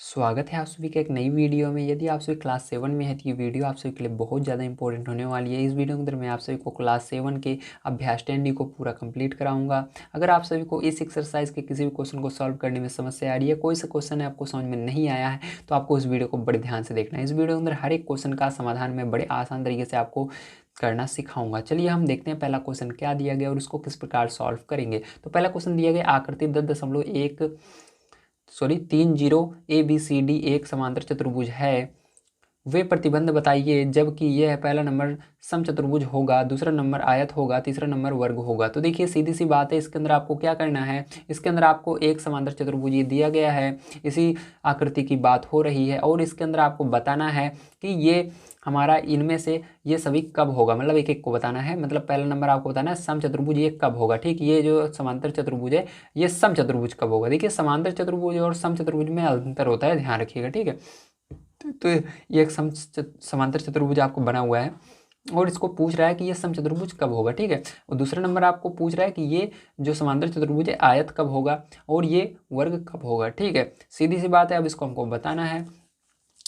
स्वागत है आप सभी के एक नई वीडियो में। यदि आप सभी क्लास 7 में है तो ये वीडियो आप सभी के लिए बहुत ज़्यादा इंपॉर्टेंट होने वाली है। इस वीडियो के अंदर मैं आप सभी को क्लास 7 के अभ्यास 10D को पूरा कंप्लीट कराऊंगा। अगर आप सभी को इस एक्सरसाइज के किसी भी क्वेश्चन को सॉल्व करने में समस्या आ रही है, कोई सा क्वेश्चन है आपको समझ में नहीं आया है, तो आपको इस वीडियो को बड़े ध्यान से देखना है। इस वीडियो के अंदर हर एक क्वेश्चन का समाधान मैं बड़े आसान तरीके से आपको करना सिखाऊंगा। चलिए हम देखते हैं पहला क्वेश्चन क्या दिया गया और उसको किस प्रकार सॉल्व करेंगे। तो पहला क्वेश्चन दिया गया आकृति 30 ABCD एक समांतर चतुर्भुज है। वे प्रतिबंध बताइए जबकि यह पहला नंबर समचतुर्भुज होगा, दूसरा नंबर आयत होगा, तीसरा नंबर वर्ग होगा। तो देखिए सीधी सी बात है, इसके अंदर आपको क्या करना है। इसके अंदर आपको एक समांतर चतुर्भुज ये दिया गया है, इसी आकृति की बात हो रही है और इसके अंदर आपको बताना है कि ये हमारा इनमें से ये सभी कब होगा, मतलब एक एक को बताना है। मतलब पहला नंबर आपको बताना है समचतुर्भुज ये कब होगा। ठीक, ये जो समांतर चतुर्भुज है ये समचतुर्भुज कब होगा। देखिए समांतर चतुर्भुज और समचतुर्भुज में अंतर होता है, ध्यान रखिएगा। ठीक है, तो ये एक समांतर चतुर्भुज आपको बना हुआ है और इसको पूछ रहा है कि ये समचतुर्भुज कब होगा। ठीक है, और दूसरा नंबर आपको पूछ रहा है कि ये जो समांतर चतुर्भुज है आयत कब होगा और ये वर्ग कब होगा। ठीक है, सीधी सी बात है, अब इसको हमको बताना है।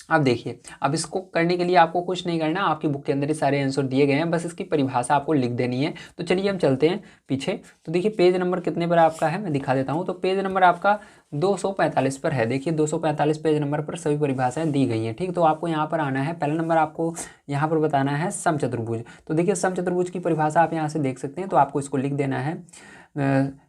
अब देखिए, अब इसको करने के लिए आपको कुछ नहीं करना, आपकी बुक के अंदर ही सारे आंसर दिए गए हैं, बस इसकी परिभाषा आपको लिख देनी है। तो चलिए हम चलते हैं पीछे। तो देखिए पेज नंबर कितने पर आपका है मैं दिखा देता हूँ। तो पेज नंबर आपका 245 पर है। देखिए 245 पेज नंबर पर सभी परिभाषाएं दी गई हैं। ठीक, तो आपको यहाँ पर आना है। पहला नंबर आपको यहाँ पर बताना है समचतुर्भुज। तो देखिए समचतुर्भुज की परिभाषा आप यहाँ से देख सकते हैं, तो आपको इसको लिख देना है।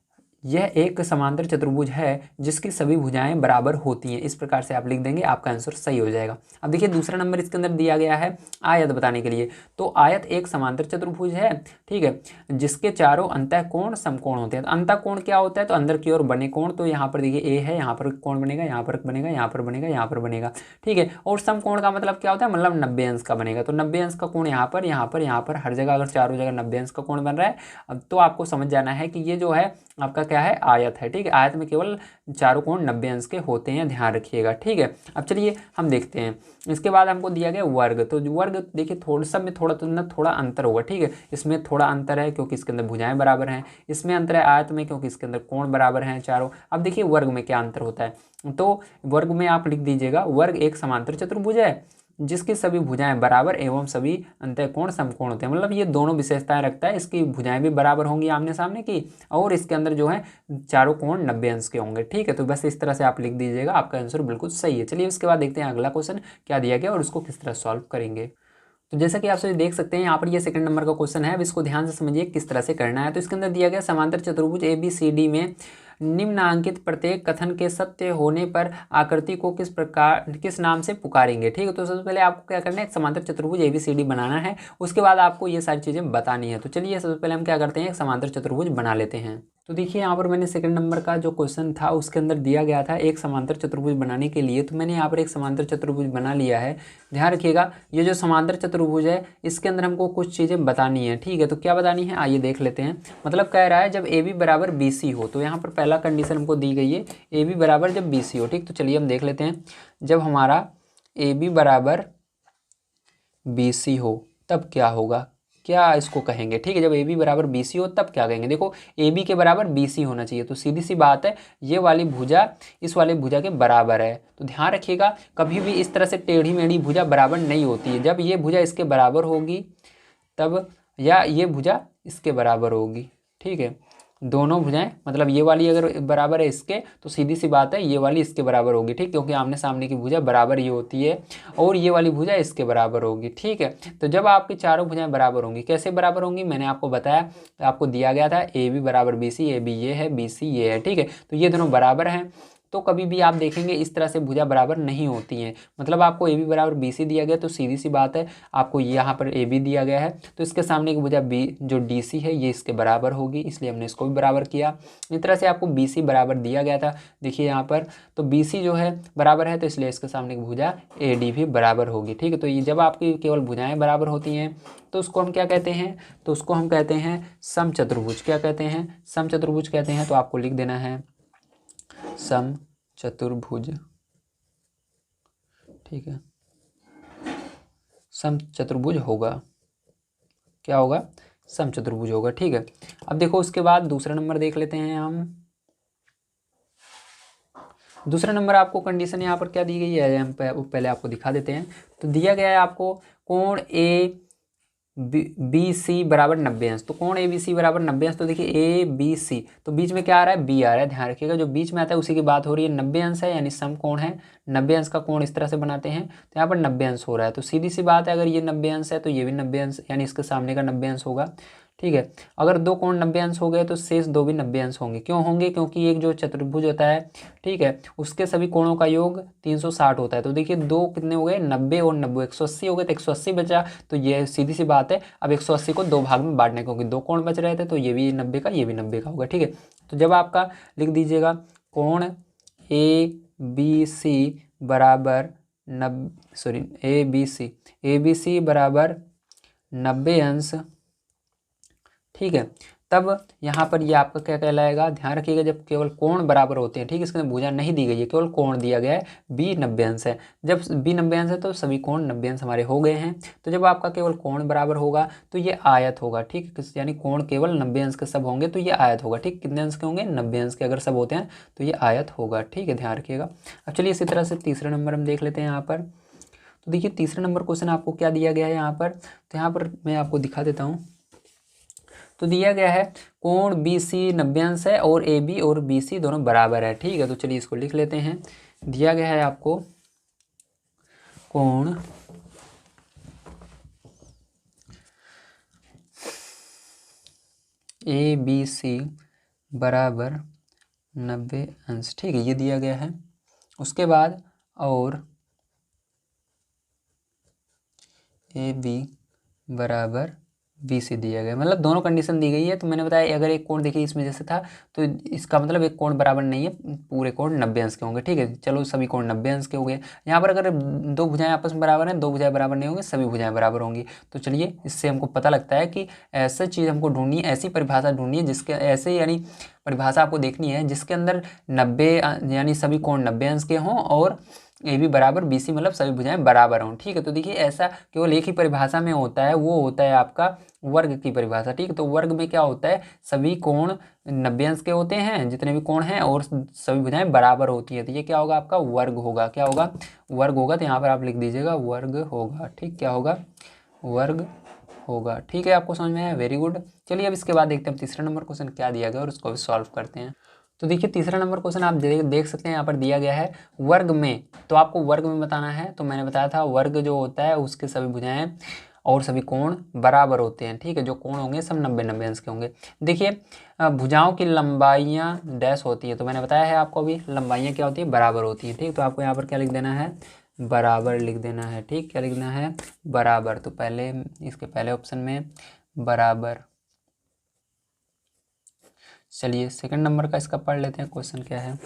यह एक समांतर चतुर्भुज है जिसकी सभी भुजाएं बराबर होती हैं। इस प्रकार से आप लिख देंगे, आपका आंसर सही हो जाएगा। अब देखिए दूसरा नंबर इसके अंदर दिया गया है आयत बताने के लिए। तो आयत एक समांतर चतुर्भुज है, ठीक है, जिसके चारों अंतःकोण समकोण होते हैं। तो अंतःकोण क्या होता है, तो अंदर की ओर बने कोण। तो यहाँ पर देखिए ए है, यहाँ पर कोण बनेगा, यहाँ पर बनेगा, यहाँ पर बनेगा, यहाँ पर बनेगा। ठीक है, और समकोण का मतलब क्या होता है, मतलब 90 अंश का बनेगा। तो 90 अंश का कोण यहाँ पर, यहाँ पर, यहाँ पर, हर जगह अगर चारों जगह 90 अंश का कोण बन रहा है, अब तो आपको समझ जाना है कि ये जो है आपका क्या है, आयत है। ठीक है, आयत में केवल चारों कोण 90 अंश के होते हैं, ध्यान रखिएगा। ठीक है, अब चलिए हम देखते हैं। इसके बाद हमको दिया गया वर्ग। तो वर्ग देखिए थोड़ा सब में थोड़ा अंतर होगा। ठीक है, इसमें थोड़ा अंतर है क्योंकि इसके अंदर भुजाएं बराबर हैं। इसमें अंतर है आयत में क्योंकि इसके अंदर कोण बराबर हैं चारों। अब देखिए वर्ग में क्या अंतर होता है। तो वर्ग में आप लिख दीजिएगा, वर्ग एक समांतर चतुर्भुज है जिसकी सभी भुजाएं बराबर एवं सभी अंतःकोण समकोण होते हैं। मतलब ये दोनों विशेषताएं रखता है, इसकी भुजाएं भी बराबर होंगी आमने सामने की, और इसके अंदर जो है चारों कोण 90 अंश के होंगे। ठीक है, तो बस इस तरह से आप लिख दीजिएगा, आपका आंसर बिल्कुल सही है। चलिए उसके बाद देखते हैं अगला क्वेश्चन क्या दिया गया और उसको किस तरह सॉल्व करेंगे। तो जैसा कि आप सभी देख सकते हैं यहाँ पर ये सेकंड नंबर का क्वेश्चन है। अब इसको ध्यान से समझिए किस तरह से करना है। तो इसके अंदर दिया गया समांतर चतुर्भुज ABCD में निम्नांकित प्रत्येक कथन के सत्य होने पर आकृति को किस नाम से पुकारेंगे। ठीक है, तो सबसे पहले आपको क्या करना है, एक समांतर चतुर्भुज ABCD बनाना है। उसके बाद आपको ये सारी चीजें बतानी है। तो चलिए सबसे पहले हम क्या करते हैं, एक समांतर चतुर्भुज बना लेते हैं। तो देखिए यहाँ पर मैंने सेकंड नंबर का जो क्वेश्चन था उसके अंदर दिया गया था एक समांतर चतुर्भुज बनाने के लिए। तो मैंने यहाँ पर एक समांतर चतुर्भुज बना लिया है। ध्यान रखिएगा, ये जो समांतर चतुर्भुज है इसके अंदर हमको कुछ चीज़ें बतानी है। ठीक है, तो क्या बतानी है आइए देख लेते हैं। मतलब कह रहा है जब AB बराबर BC हो। तो यहाँ पर पहला कंडीशन हमको दी गई है AB बराबर जब BC हो। ठीक, तो चलिए हम देख लेते हैं। जब हमारा AB बराबर BC हो तब क्या होगा, क्या इसको कहेंगे। ठीक है, जब AB बराबर BC हो तब क्या कहेंगे। देखो AB के बराबर BC होना चाहिए, तो सीधी सी बात है ये वाली भुजा इस वाली भुजा के बराबर है। तो ध्यान रखिएगा कभी भी इस तरह से टेढ़ी मेढ़ी भुजा बराबर नहीं होती है। जब ये भुजा इसके बराबर होगी तब, या ये भुजा इसके बराबर होगी। ठीक है, दोनों भुजाएं, मतलब ये वाली अगर बराबर है इसके तो सीधी सी बात है ये वाली इसके बराबर होगी। ठीक, क्योंकि आमने सामने की भुजा बराबर ये होती है और ये वाली भुजा इसके बराबर होगी। ठीक है, तो जब आपकी चारों भुजाएं बराबर होंगी, कैसे बराबर होंगी मैंने आपको बताया, आपको दिया गया था AB बराबर BC, AB ये है BC ये है। ठीक है, तो ये दोनों बराबर हैं। तो कभी भी आप देखेंगे इस तरह से भुजा बराबर नहीं होती हैं। मतलब आपको AB बराबर BC दिया गया तो सीधी सी बात है आपको यहाँ पर AB दिया गया है तो इसके सामने की भुजा B जो DC है ये इसके बराबर होगी, इसलिए हमने इसको भी बराबर किया। इस तरह से आपको BC बराबर दिया गया था, देखिए यहाँ पर, तो BC जो है बराबर है तो इसलिए इसके सामने की भुजा AD भी बराबर होगी। ठीक है, तो ये जब आपकी केवल भुजाएं बराबर होती हैं तो उसको हम क्या कहते हैं, तो उसको हम कहते हैं समचतुर्भुज। क्या कहते हैं, समचतुर्भुज कहते हैं। तो आपको लिख देना है समचतुर्भुज। ठीक है, समचतुर्भुज होगा, क्या होगा, समचतुर्भुज होगा। ठीक है, अब देखो उसके बाद दूसरा नंबर देख लेते हैं हम। दूसरा नंबर आपको कंडीशन यहाँ पर क्या दी गई है, हम पहले आपको दिखा देते हैं। तो दिया गया है आपको कोण ए बी सी बराबर 90 अंश। तो कोण ए बी सी बराबर 90 अंश। तो देखिए ए बी सी, तो बीच में क्या आ रहा है, बी आ रहा है। ध्यान रखिएगा जो बीच में आता है उसी की बात हो रही है। 90 अंश है यानी समकोण है। 90 अंश का कोण इस तरह से बनाते हैं, तो यहाँ पर 90 अंश हो रहा है। तो सीधी सी बात है, अगर ये 90 अंश है तो ये भी 90 अंश यानी इसके सामने का 90 अंश होगा। ठीक है, अगर दो कोण 90 अंश हो गए तो शेष दो भी 90 अंश होंगे। क्यों होंगे, क्योंकि एक जो चतुर्भुज होता है, ठीक है, उसके सभी कोणों का योग 360 होता है। तो देखिए दो कितने हो गए, 90 और 90 180 हो गए, तो 180 बचा। तो ये सीधी सी बात है, अब 180 को दो भाग में बांटने, क्योंकि दो कोण बच रहे थे, तो ये भी 90 का ये भी 90 का होगा। ठीक है, तो जब आपका लिख दीजिएगा कोण ए बी सी बराबर ए बी सी बराबर 90 अंश, ठीक है, तब यहाँ पर ये आपका क्या कहलाएगा। ध्यान रखिएगा जब केवल कोण बराबर होते हैं, ठीक है, इसके अंदर भुजा नहीं दी गई है, केवल कोण दिया गया है। बी 90 अंश है, जब बी 90 अंश है तो सभी कोण 90 अंश हमारे हो गए हैं। तो जब आपका केवल कोण बराबर होगा तो ये आयत होगा। ठीक है, यानी कोण केवल 90 अंश के सब होंगे तो ये आयत होगा। ठीक, कितने अंश के होंगे, 90 अंश के अगर सब होते हैं तो ये आयत होगा। ठीक है, ध्यान रखिएगा। अब चलिए इसी तरह से तीसरा नंबर हम देख लेते हैं यहाँ पर। तो देखिए तीसरा नंबर क्वेश्चन आपको क्या दिया गया है यहाँ पर, तो यहाँ पर मैं आपको दिखा देता हूँ। तो दिया गया है कोण बी सी 90 अंश है और ए बी और बी सी दोनों बराबर है। ठीक है, तो चलिए इसको लिख लेते हैं। दिया गया है आपको कोण ए बी सी बराबर 90 अंश। ठीक है, ये दिया गया है। उसके बाद और ए बी बराबर बी सी दिया गया, मतलब दोनों कंडीशन दी गई है। तो मैंने बताया अगर एक कोण देखिए इसमें जैसे था, तो इसका मतलब एक कोण बराबर नहीं है, पूरे कोण 90 अंश के होंगे। ठीक है, चलो सभी कोण 90 अंश के हो गए। यहाँ पर अगर दो भुजाएं आपस में बराबर हैं, दो भुजाएं बराबर नहीं होंगी, सभी भुजाएं बराबर होंगी। तो चलिए इससे हमको पता लगता है कि ऐसी चीज़ हमको ढूंढनी है, ऐसी परिभाषा ढूंढनी है जिसके ऐसे यानी परिभाषा आपको देखनी है जिसके अंदर 90 यानी सभी कोण 90 अंश के हों और ए बी बराबर बी सी मतलब सभी भुजाएं बराबर हों। ठीक है, तो देखिए ऐसा केवल एक ही परिभाषा में होता है, वो होता है आपका वर्ग की परिभाषा। ठीक है, तो वर्ग में क्या होता है, सभी कोण 90 अंश के होते हैं जितने भी कोण हैं और सभी भुजाएं बराबर होती है। तो ये क्या होगा, आपका वर्ग होगा। क्या होगा, वर्ग होगा। तो यहाँ पर आप लिख दीजिएगा वर्ग होगा। ठीक, क्या होगा, वर्ग होगा। ठीक है, आपको समझ में आया, वेरी गुड। चलिए अब इसके बाद देखते हैं तीसरा नंबर क्वेश्चन क्या दिया गया और उसको भी सॉल्व करते हैं। तो देखिए तीसरा नंबर क्वेश्चन आप देख सकते हैं यहाँ पर दिया गया है वर्ग में। तो आपको वर्ग में बताना है। तो मैंने बताया था वर्ग जो होता है उसके सभी भुजाएं और सभी कोण बराबर होते हैं। ठीक है, जो कोण होंगे सब 90 अंश के होंगे। देखिए भुजाओं की लंबाइयाँ डैश होती है, तो मैंने बताया है आपको अभी लंबाइयाँ क्या होती है, बराबर होती है। ठीक, तो आपको यहाँ पर क्या लिख देना है, बराबर लिख देना है। ठीक, क्या लिखना है, बराबर। तो पहले इसके पहले ऑप्शन में बराबर। चलिए सेकंड नंबर का इसका पढ़ लेते हैं, क्वेश्चन क्या है।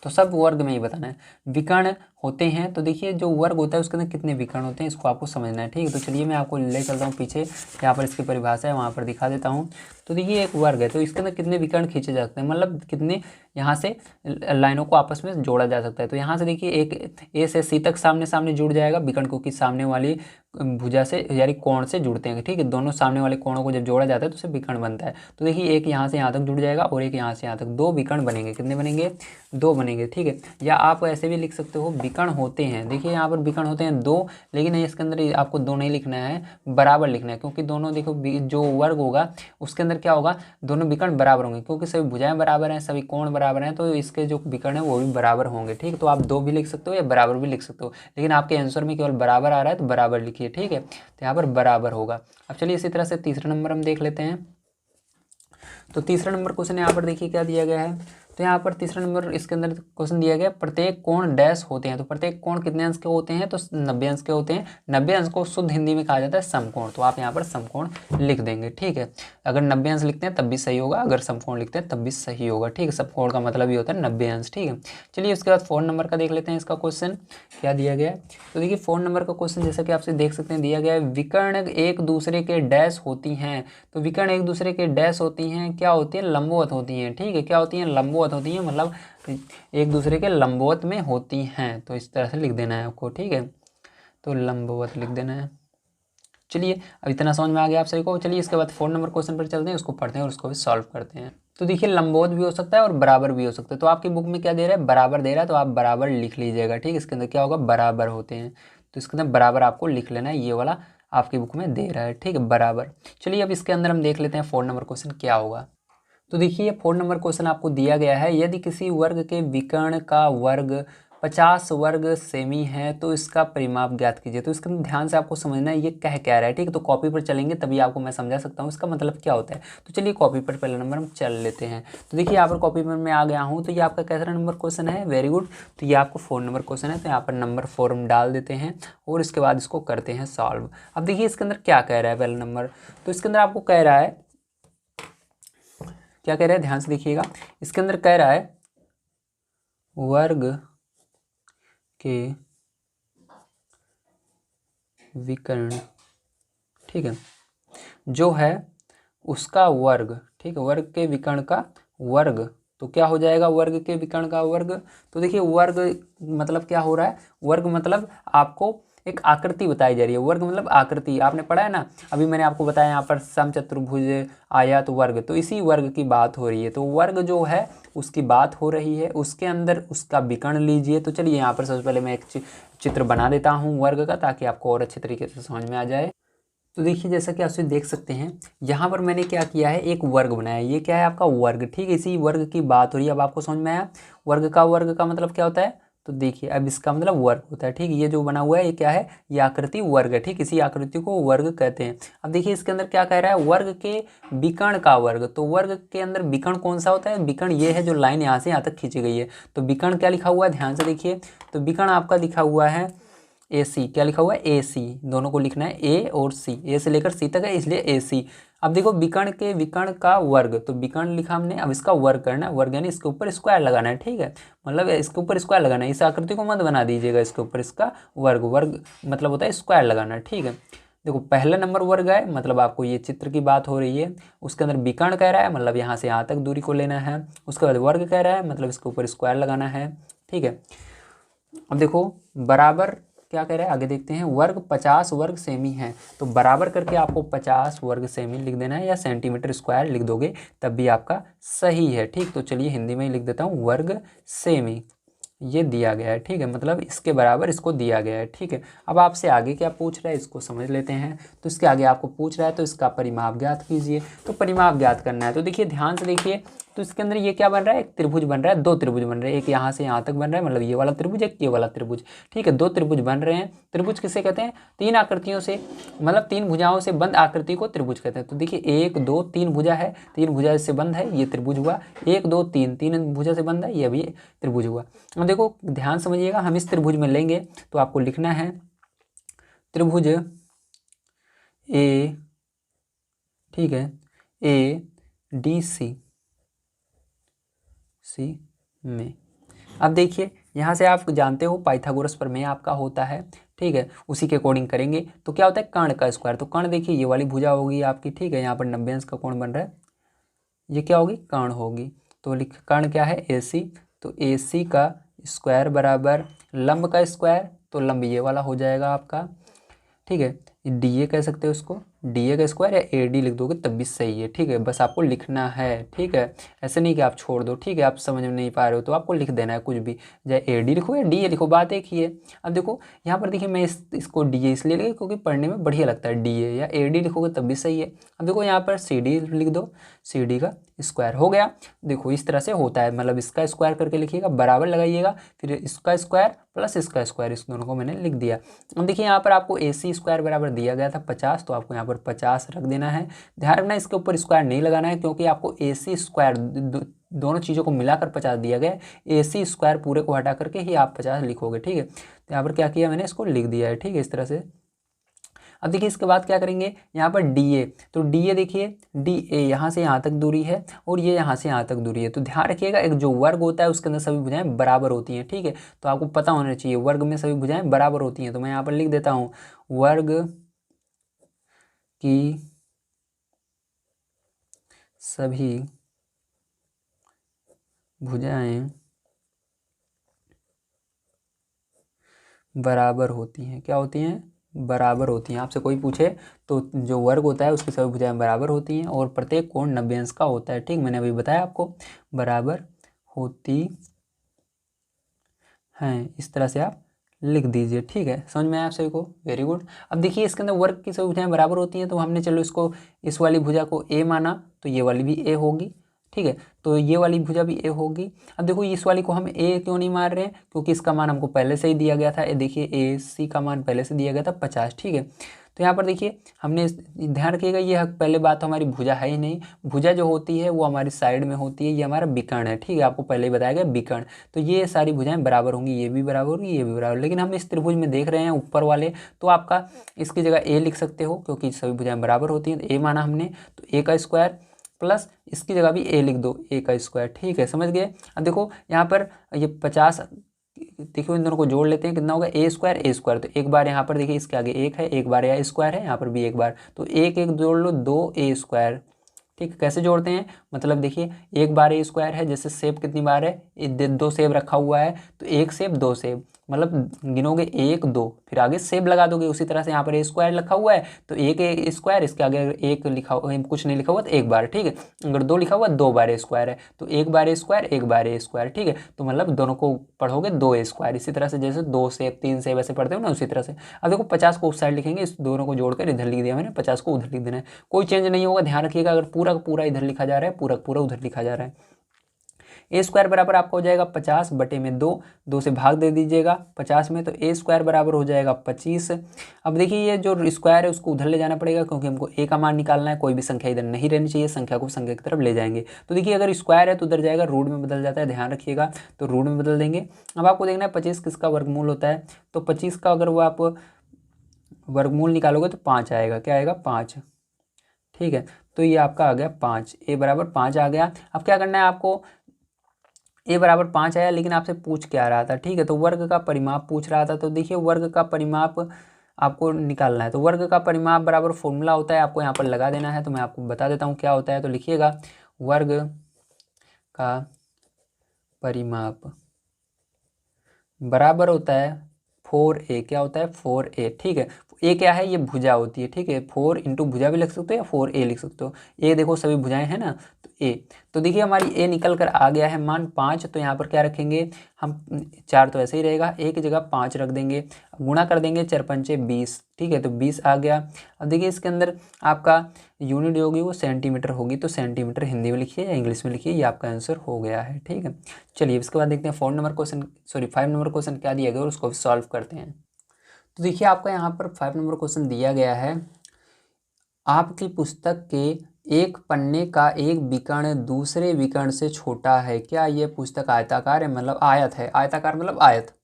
तो सब वर्ग में ही बताना है। विकर्ण होते हैं, तो देखिए जो वर्ग होता है उसके अंदर कितने विकर्ण होते हैं इसको आपको समझना है। ठीक है, तो चलिए मैं आपको ले चलता हूँ पीछे, यहाँ पर इसकी परिभाषा है वहाँ पर दिखा देता हूँ। तो देखिए एक वर्ग है, तो इसके अंदर कितने विकर्ण खींचे जा सकते हैं, मतलब कितने यहाँ से लाइनों को आपस में जोड़ा जा सकता है। तो यहाँ से देखिए एक ए से सी तक सामने सामने जुड़ जाएगा विकर्ण, क्योंकि सामने वाली भुजा से यानी कोण से जुड़ते हैं। ठीक है, दोनों सामने वाले कोणों को जब जोड़ा जाता है तो उसे विकर्ण बनता है। तो देखिए एक यहाँ से यहाँ तक जुड़ जाएगा और एक यहाँ से यहाँ तक, दो विकर्ण बनेंगे। कितने बनेंगे, दो बनेंगे। ठीक है, या आप ऐसे भी लिख सकते हो विकर्ण होते हैं। देखिए यहाँ पर विकर्ण होते हैं दो, लेकिन इसके अंदर आपको दो नहीं लिखना है, बराबर लिखना है, क्योंकि दोनों देखो जो वर्ग होगा उसके अंदर क्या होगा, दोनों विकर्ण बराबर होंगे, क्योंकि सभी भुजाएं बराबर हैं, सभी कोण बराबर हैं, तो इसके जो विकर्ण है वो भी बराबर होंगे। ठीक है, तो आप दो भी लिख सकते हो या बराबर भी लिख सकते हो, लेकिन आपके आंसर में केवल बराबर आ रहा है तो बराबर लिखिए। ठीक है, तो यहाँ पर बराबर होगा। अब चलिए इसी तरह से तीसरा नंबर हम देख लेते हैं। तो तीसरा नंबर क्वेश्चन यहाँ पर देखिए क्या दिया गया है। तो यहाँ पर तीसरा नंबर इसके अंदर क्वेश्चन दिया गया प्रत्येक कोण डैश होते हैं। तो प्रत्येक कोण कितने अंश के होते हैं, तो 90 अंश के होते हैं। 90 अंश को शुद्ध हिंदी में कहा जाता है समकोण, तो आप यहाँ पर समकोण लिख देंगे। ठीक है, अगर 90 अंश लिखते हैं तब भी सही होगा, अगर समकोण लिखते हैं तब भी सही होगा। ठीक है, समकोण का मतलब ही होता है 90 अंश। ठीक है, चलिए उसके बाद 4 नंबर का देख लेते हैं, इसका क्वेश्चन क्या दिया गया है। तो देखिए 4 नंबर का क्वेश्चन जैसा कि आपसे देख सकते हैं दिया गया है विकर्ण एक दूसरे के डैश होती हैं। तो विकर्ण एक दूसरे के डैश होती हैं, क्या होती है, लंबवत होती हैं। ठीक है, क्या होती हैं, लंबवत होती हैं, मतलब एक दूसरे के लंबवत में होती हैं। तो इस तरह से लिख देना है आपको। ठीक है, तो लंबवत लिख देना है। चलिए अब इतना समझ में आ गया आप सभी को। चलिए इसके बाद 4 नंबर क्वेश्चन पर चलते हैं, उसको पढ़ते हैं और उसको भी सॉल्व करते हैं। तो देखिए लंबवत भी हो सकता है और बराबर भी हो सकता है। तो आपकी बुक में क्या दे रहा है, बराबर दे रहा है, तो आप बराबर लिख लीजिएगा। ठीक है, इसके अंदर क्या होगा, बराबर होते हैं, तो इसके अंदर बराबर आपको लिख लेना है, ये वाला आपकी बुक में दे रहा है। ठीक है, बराबर। चलिए अब इसके अंदर हम देख लेते हैं 4 नंबर क्वेश्चन क्या होगा। तो देखिए 4 नंबर क्वेश्चन आपको दिया गया है, यदि किसी वर्ग के विकर्ण का वर्ग 50 वर्ग सेमी है तो इसका परिमाप ज्ञात कीजिए। तो इसके ध्यान से आपको समझना है ये कह क्या रहा है। ठीक है, तो कॉपी पर चलेंगे तभी आपको मैं समझा सकता हूँ इसका मतलब क्या होता है। तो चलिए कॉपी पर पहला नंबर हम चल लेते हैं। तो देखिए यहाँ पर कॉपी पर मैं आ गया हूँ। तो ये आपका कैसा नंबर क्वेश्चन है, वेरी गुड। तो ये आपको 4 नंबर क्वेश्चन है, तो यहाँ पर नंबर 4 हम डाल देते हैं और इसके बाद इसको करते हैं सॉल्व। अब देखिए इसके अंदर क्या कह रहा है पहला नंबर, तो इसके अंदर आपको कह रहा है, क्या कह रहा है, ध्यान से देखिएगा। इसके अंदर कह रहा है वर्ग के विकर्ण, ठीक है, जो है उसका वर्ग, ठीक है, वर्ग के विकर्ण का वर्ग, तो क्या हो जाएगा वर्ग के विकर्ण का वर्ग। तो देखिए वर्ग मतलब क्या हो रहा है, वर्ग मतलब आपको एक आकृति बताई जा रही है। वर्ग मतलब आकृति, आपने पढ़ा है ना, अभी मैंने आपको बताया यहाँ पर समचतुर्भुज, आयत, वर्ग, तो इसी वर्ग की बात हो रही है। तो वर्ग जो है उसकी बात हो रही है, उसके अंदर उसका विकर्ण लीजिए। तो चलिए यहाँ पर सबसे पहले मैं एक चित्र बना देता हूँ वर्ग का, ताकि आपको और अच्छे तरीके से समझ में आ जाए। तो देखिए जैसा कि आप देख सकते हैं यहाँ पर मैंने क्या किया है, एक वर्ग बनाया। ये क्या है, आपका वर्ग। ठीक है, इसी वर्ग की बात हो रही है। अब आपको समझ में आया वर्ग का मतलब क्या होता है। तो देखिए अब इसका मतलब वर्ग होता है। ठीक है, ये जो बना हुआ है ये क्या है, ये आकृति वर्ग है। ठीक, इसी आकृति को वर्ग कहते हैं। अब देखिए इसके अंदर क्या कह रहा है, वर्ग के विकर्ण का वर्ग। तो वर्ग के अंदर विकर्ण कौन सा होता है, विकर्ण ये है जो लाइन यहाँ से यहाँ तक खींची गई है। तो विकर्ण क्या लिखा हुआ है, ध्यान से देखिए। तो विकर्ण आपका लिखा हुआ है ए सी, क्या लिखा हुआ है, ए सी, दोनों को लिखना है, ए और सी, ए से लेकर सी तक है, इसलिए ए सी। अब देखो विकर्ण के विकर्ण का वर्ग, तो विकर्ण लिखा हमने, अब इसका वर्ग करना है। वर्ग यानी इसके ऊपर स्क्वायर लगाना है। ठीक है, मतलब इसके ऊपर स्क्वायर लगाना है, इस आकृति को मत बना दीजिएगा, इसके ऊपर इसका वर्ग, वर्ग मतलब होता है स्क्वायर लगाना। ठीक है, देखो पहला नंबर वर्ग है, मतलब आपको ये चित्र की बात हो रही है। उसके अंदर विकर्ण कह रहा है, मतलब यहाँ से यहाँ तक दूरी को लेना है। उसके बाद वर्ग कह रहा है, मतलब इसके ऊपर स्क्वायर लगाना है। ठीक है, अब देखो बराबर क्या कह रहा है, आगे देखते हैं। वर्ग 50 वर्ग सेमी है, तो बराबर करके आपको 50 वर्ग सेमी लिख देना है, या सेंटीमीटर स्क्वायर लिख दोगे तब भी आपका सही है। ठीक, तो चलिए हिंदी में ही लिख देता हूँ, वर्ग सेमी ये दिया गया है। ठीक है, मतलब इसके बराबर इसको दिया गया है। ठीक है, अब आपसे आगे क्या पूछ रहा है इसको समझ लेते हैं। तो इसके आगे आपको पूछ रहा है तो इसका परिमाप ज्ञात कीजिए। तो परिमाप ज्ञात करना है, तो देखिए ध्यान से देखिए। तो इसके अंदर ये क्या बन रहा है, एक त्रिभुज बन रहा है, दो त्रिभुज बन रहे हैं, एक यहाँ से यहाँ तक बन रहा है, मतलब ये वाला त्रिभुज, एक ये वाला त्रिभुज। ठीक है, दो त्रिभुज बन रहे हैं। त्रिभुज किसे कहते हैं, तीन आकृतियों से, मतलब तीन भुजाओं से बंद आकृति को त्रिभुज कहते हैं। तो देखिए 1 2 3 भुजा है, तीन भुजा से बंद है, ये त्रिभुज हुआ। 1 2 3 तीन भुजा से बंद है, ये भी त्रिभुज हुआ। अब देखो ध्यान समझिएगा, हम इस त्रिभुज में लेंगे तो आपको लिखना है त्रिभुज ए, ठीक है, ए डी सी में। अब देखिए यहाँ से आप जानते हो पाइथागोरस प्रमेय आपका होता है। ठीक है, उसी के अकॉर्डिंग करेंगे। तो क्या होता है, कर्ण का स्क्वायर। तो कर्ण देखिए ये वाली भुजा होगी आपकी। ठीक है, यहाँ पर 90 अंश का कोण बन रहा है, ये क्या होगी, कर्ण होगी। तो लिख, कर्ण क्या है, ए सी। तो ए सी का स्क्वायर बराबर लंब का स्क्वायर, तो लंब ये वाला हो जाएगा आपका। ठीक है, डी ए कह सकते हो इसको, डी ए का स्क्वायर, या ए डी लिख दोगे तब भी सही है। ठीक है, बस आपको लिखना है। ठीक है, ऐसे नहीं कि आप छोड़ दो। ठीक है, आप समझ में नहीं पा रहे हो तो आपको लिख देना है कुछ भी, चाहे ए डी लिखो या डी ए लिखो, बात एक ही है। अब देखो यहाँ पर देखिए मैं इसको डी ए इसलिए लिखा क्योंकि पढ़ने में बढ़िया लगता है। डी ए या ए डी लिखोगे तब भी सही है। अब देखो यहाँ पर सी डी लिख दो, सी डी का स्क्वायर हो गया। देखो इस तरह से होता है, मतलब इसका स्क्वायर करके लिखिएगा, बराबर लगाइएगा, फिर इसका स्क्वायर प्लस इसका स्क्वायर, इस दोनों को मैंने लिख दिया। अब देखिए यहाँ पर आपको ए सी स्क्वायर बराबर दिया गया था 50, तो आपको यहाँ पर 50 रख देना है। ध्यान रखना इसके ऊपर स्क्वायर नहीं लगाना है, क्योंकि आपको ए सी स्क्वायर दोनों चीज़ों को मिलाकर 50 दिया गया है। ए सी स्क्वायर पूरे को हटा करके ही आप 50 लिखोगे। ठीक है, तो यहाँ पर क्या किया मैंने, इसको लिख दिया है। ठीक है, इस तरह से। अब देखिए इसके बाद क्या करेंगे, यहाँ पर डी ए। तो डी ए देखिए, डी ए यहाँ से यहाँ तक दूरी है और ये यहाँ से यहाँ तक दूरी है। तो ध्यान रखिएगा एक जो वर्ग होता है उसके अंदर सभी भुजाएं बराबर होती हैं। ठीक है, तो आपको पता होना चाहिए वर्ग में सभी भुजाएं बराबर होती हैं। तो मैं यहाँ पर लिख देता हूँ, वर्ग की सभी भुजाएं बराबर होती हैं। क्या होती हैं, बराबर होती हैं। आपसे कोई पूछे तो जो वर्ग होता है उसकी सभी भुजाएं बराबर होती हैं और प्रत्येक कोण 90 अंश का होता है। ठीक, मैंने अभी बताया आपको, बराबर होती हैं। इस तरह से आप लिख दीजिए। ठीक है, समझ में आया आप सभी को? Very good. अब देखिए इसके अंदर वर्ग की सभी भुजाएं बराबर होती हैं, तो हमने चलो इसको, इस वाली भुजा को ए माना, तो ये वाली भी ए होगी। ठीक है, तो ये वाली भुजा भी ए होगी। अब देखो इस वाली को हम ए क्यों नहीं मान रहे हैं, क्योंकि इसका मान हमको पहले से ही दिया गया था। ये देखिए ए सी का मान पहले से दिया गया था 50। ठीक है, तो यहाँ पर देखिए हमने ध्यान रखिएगा, ये पहले बात तो हमारी भुजा है ही नहीं। भुजा जो होती है वो हमारी साइड में होती है, ये हमारा विकर्ण है। ठीक है, आपको पहले ही बताया गया विकर्ण। तो ये सारी भुजाएं बराबर होंगी, ये भी बराबर होगी, ये भी बराबर। लेकिन हम इस त्रिभुज में देख रहे हैं ऊपर वाले, तो आपका इसकी जगह ए लिख सकते हो, क्योंकि सभी भुजाएं बराबर होती हैं। तो ए माना हमने, तो ए का स्क्वायर प्लस इसकी जगह भी ए लिख दो, ए का स्क्वायर। ठीक है, समझ गए? अब देखो यहाँ पर ये 50, देखो इन दोनों को जोड़ लेते हैं, कितना होगा ए स्क्वायर ए स्क्वायर। तो एक बार यहाँ पर देखिए इसके आगे एक है, एक बार यहाँ स्क्वायर है, यहाँ पर भी एक बार, तो एक एक जोड़ लो, 2a²। ठीक है, कैसे जोड़ते हैं, मतलब देखिए एक बार ए स्क्वायर है, जैसे सेब कितनी बार है, 2 सेब रखा हुआ है, तो 1 सेब 2 सेब, मतलब गिनोगे 1 2, फिर आगे सेब लगा दोगे। उसी तरह से यहाँ पर ए स्क्वायर रखा हुआ है, तो एक ए स्क्वायर, इसके आगे अगर एक लिखा हुआ, कुछ नहीं लिखा हुआ तो एक बार। ठीक है, अगर 2 लिखा हुआ 2 बार ए स्क्वायर है, तो एक बार ए स्क्वायर एक बार ए स्क्वायर। ठीक है, तो मतलब दोनों को पढ़ोगे 2 ए स्क्वायर। इसी तरह से जैसे 2 सेब 3 सेब ऐसे पढ़ते हो ना, उसी तरह से। अब देखो 50 को उस साइड लिखेंगे, इस दोनों को जोड़कर इधर लिख दिया मैंने, 50 को उधर लिख देना है, कोई चेंज नहीं होगा। ध्यान रखिएगा, अगर पूरा का पूरा इधर लिखा जा रहा है, पूरा पूरा उधर लिखा जा रहा है। ए स्क्वायर बराबर आपका हो जाएगा 50 बटे में 2, 2 से भाग दे दीजिएगा 50 में, तो ए स्क्वायर बराबर हो जाएगा 25। अब देखिए ये जो स्क्वायर है उसको उधर ले जाना पड़ेगा, क्योंकि हमको ए का मान निकालना है। कोई भी संख्या इधर नहीं रहनी चाहिए, संख्या को संख्या की तरफ ले जाएंगे। तो देखिए अगर स्क्वायर है तो उधर जाएगा, रूट में बदल जाता है, ध्यान रखिएगा, तो रूट में बदल देंगे। अब आपको देखना है 25 किसका वर्गमूल होता है, तो 25 का अगर वो आप वर्गमूल निकालोगे तो 5 आएगा। क्या आएगा? 5। ठीक है, तो ये आपका आ गया 5, ए बराबर 5 आ गया। अब क्या करना है आपको, ए बराबर 5 आया, लेकिन आपसे पूछ क्या रहा था? ठीक है, तो वर्ग का परिमाप पूछ रहा था। तो देखिए वर्ग का परिमाप आपको निकालना है, तो वर्ग का परिमाप बराबर फॉर्मूला होता है, आपको यहाँ पर लगा देना है। तो मैं आपको बता देता हूँ क्या होता है, तो लिखिएगा वर्ग का परिमाप बराबर होता है 4a। क्या होता है? 4a। ठीक है, ए क्या है? ये भुजा होती है। ठीक है, 4 इंटू भुजा भी लिख सकते हो या 4a लिख सकते हो। ए देखो सभी भुजाएं हैं ना, तो ए, तो देखिए हमारी ए निकल कर आ गया है मान 5। तो यहाँ पर क्या रखेंगे हम, 4 तो ऐसे ही रहेगा, ए की जगह 5 रख देंगे, गुणा कर देंगे 4 पंचे 20। ठीक है, तो 20 आ गया। अब देखिए इसके अंदर आपका यूनिट जो होगी वो सेंटीमीटर होगी, तो सेंटीमीटर हिंदी में लिखिए या इंग्लिश में लिखिए, ये आपका आंसर हो गया है। ठीक है, चलिए इसके बाद देखते हैं 4 number question, sorry 5 number question क्या दिया गया और उसको भी सॉल्व करते हैं। तो देखिए आपका यहाँ पर 5 नंबर क्वेश्चन दिया गया है, आपकी पुस्तक के एक पन्ने का एक विकर्ण दूसरे विकर्ण से छोटा है, क्या ये पुस्तक आयताकार है? मतलब आयत है, आयताकार मतलब आयत।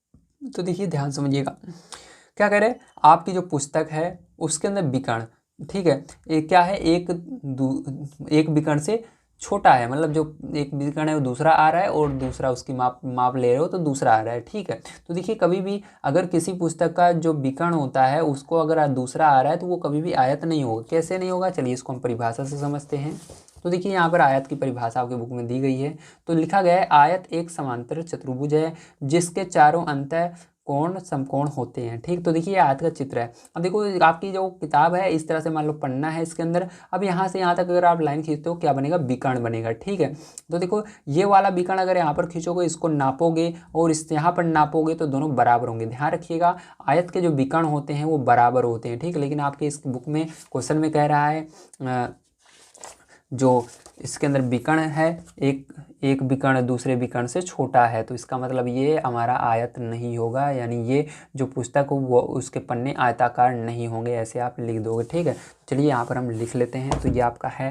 तो देखिए ध्यान समझिएगा, क्या कह रहे हैं, आपकी जो पुस्तक है उसके अंदर विकर्ण, ठीक है, एक क्या है, एक विकर्ण से छोटा है, मतलब जो एक विकर्ण है वो दूसरा आ रहा है, और दूसरा उसकी माप ले रहे हो तो दूसरा आ रहा है। ठीक है, तो देखिए कभी भी अगर किसी पुस्तक का जो विकर्ण होता है उसको अगर दूसरा आ रहा है तो वो कभी भी आयत नहीं होगा। कैसे नहीं होगा, चलिए इसको हम परिभाषा से समझते हैं। तो देखिए यहाँ पर आयत की परिभाषा आपके बुक में दी गई है, तो लिखा गया है आयत एक समांतर चतुर्भुज है जिसके चारों अंतः कोण समकोण होते हैं। ठीक, तो देखिए आयत का चित्र है। अब देखो आपकी जो किताब है इस तरह से मान लो पन्ना है इसके अंदर, अब यहाँ से यहाँ तक अगर आप लाइन खींचते हो क्या बनेगा, विकर्ण बनेगा। ठीक है, तो देखो ये वाला विकर्ण अगर यहाँ पर खींचोगे, इसको नापोगे और इस यहाँ पर नापोगे तो दोनों बराबर होंगे। ध्यान रखिएगा आयत के जो विकर्ण होते हैं वो बराबर होते हैं। ठीक, लेकिन आपके इस बुक में क्वेश्चन में कह रहा है जो इसके अंदर विकर्ण है, एक विकर्ण दूसरे विकर्ण से छोटा है, तो इसका मतलब ये हमारा आयत नहीं होगा, यानी ये जो पुस्तक हो वो उसके पन्ने आयताकार नहीं होंगे, ऐसे आप लिख दोगे। ठीक है, चलिए यहाँ पर हम लिख लेते हैं। तो ये आपका है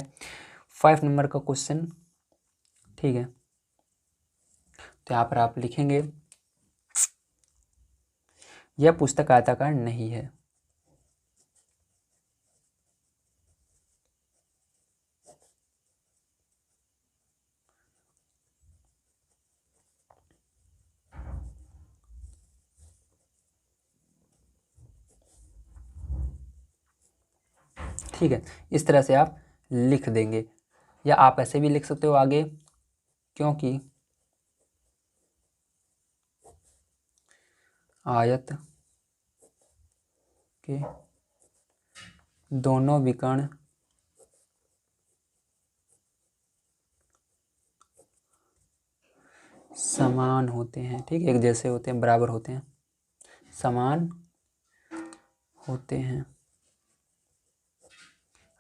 5 नंबर का क्वेश्चन। ठीक है, तो यहाँ पर आप लिखेंगे यह पुस्तक आयताकार नहीं है। ठीक है, इस तरह से आप लिख देंगे, या आप ऐसे भी लिख सकते हो आगे, क्योंकि आयत इसके दोनों विकर्ण समान होते हैं, ठीक है, एक जैसे होते हैं, बराबर होते हैं, समान होते हैं।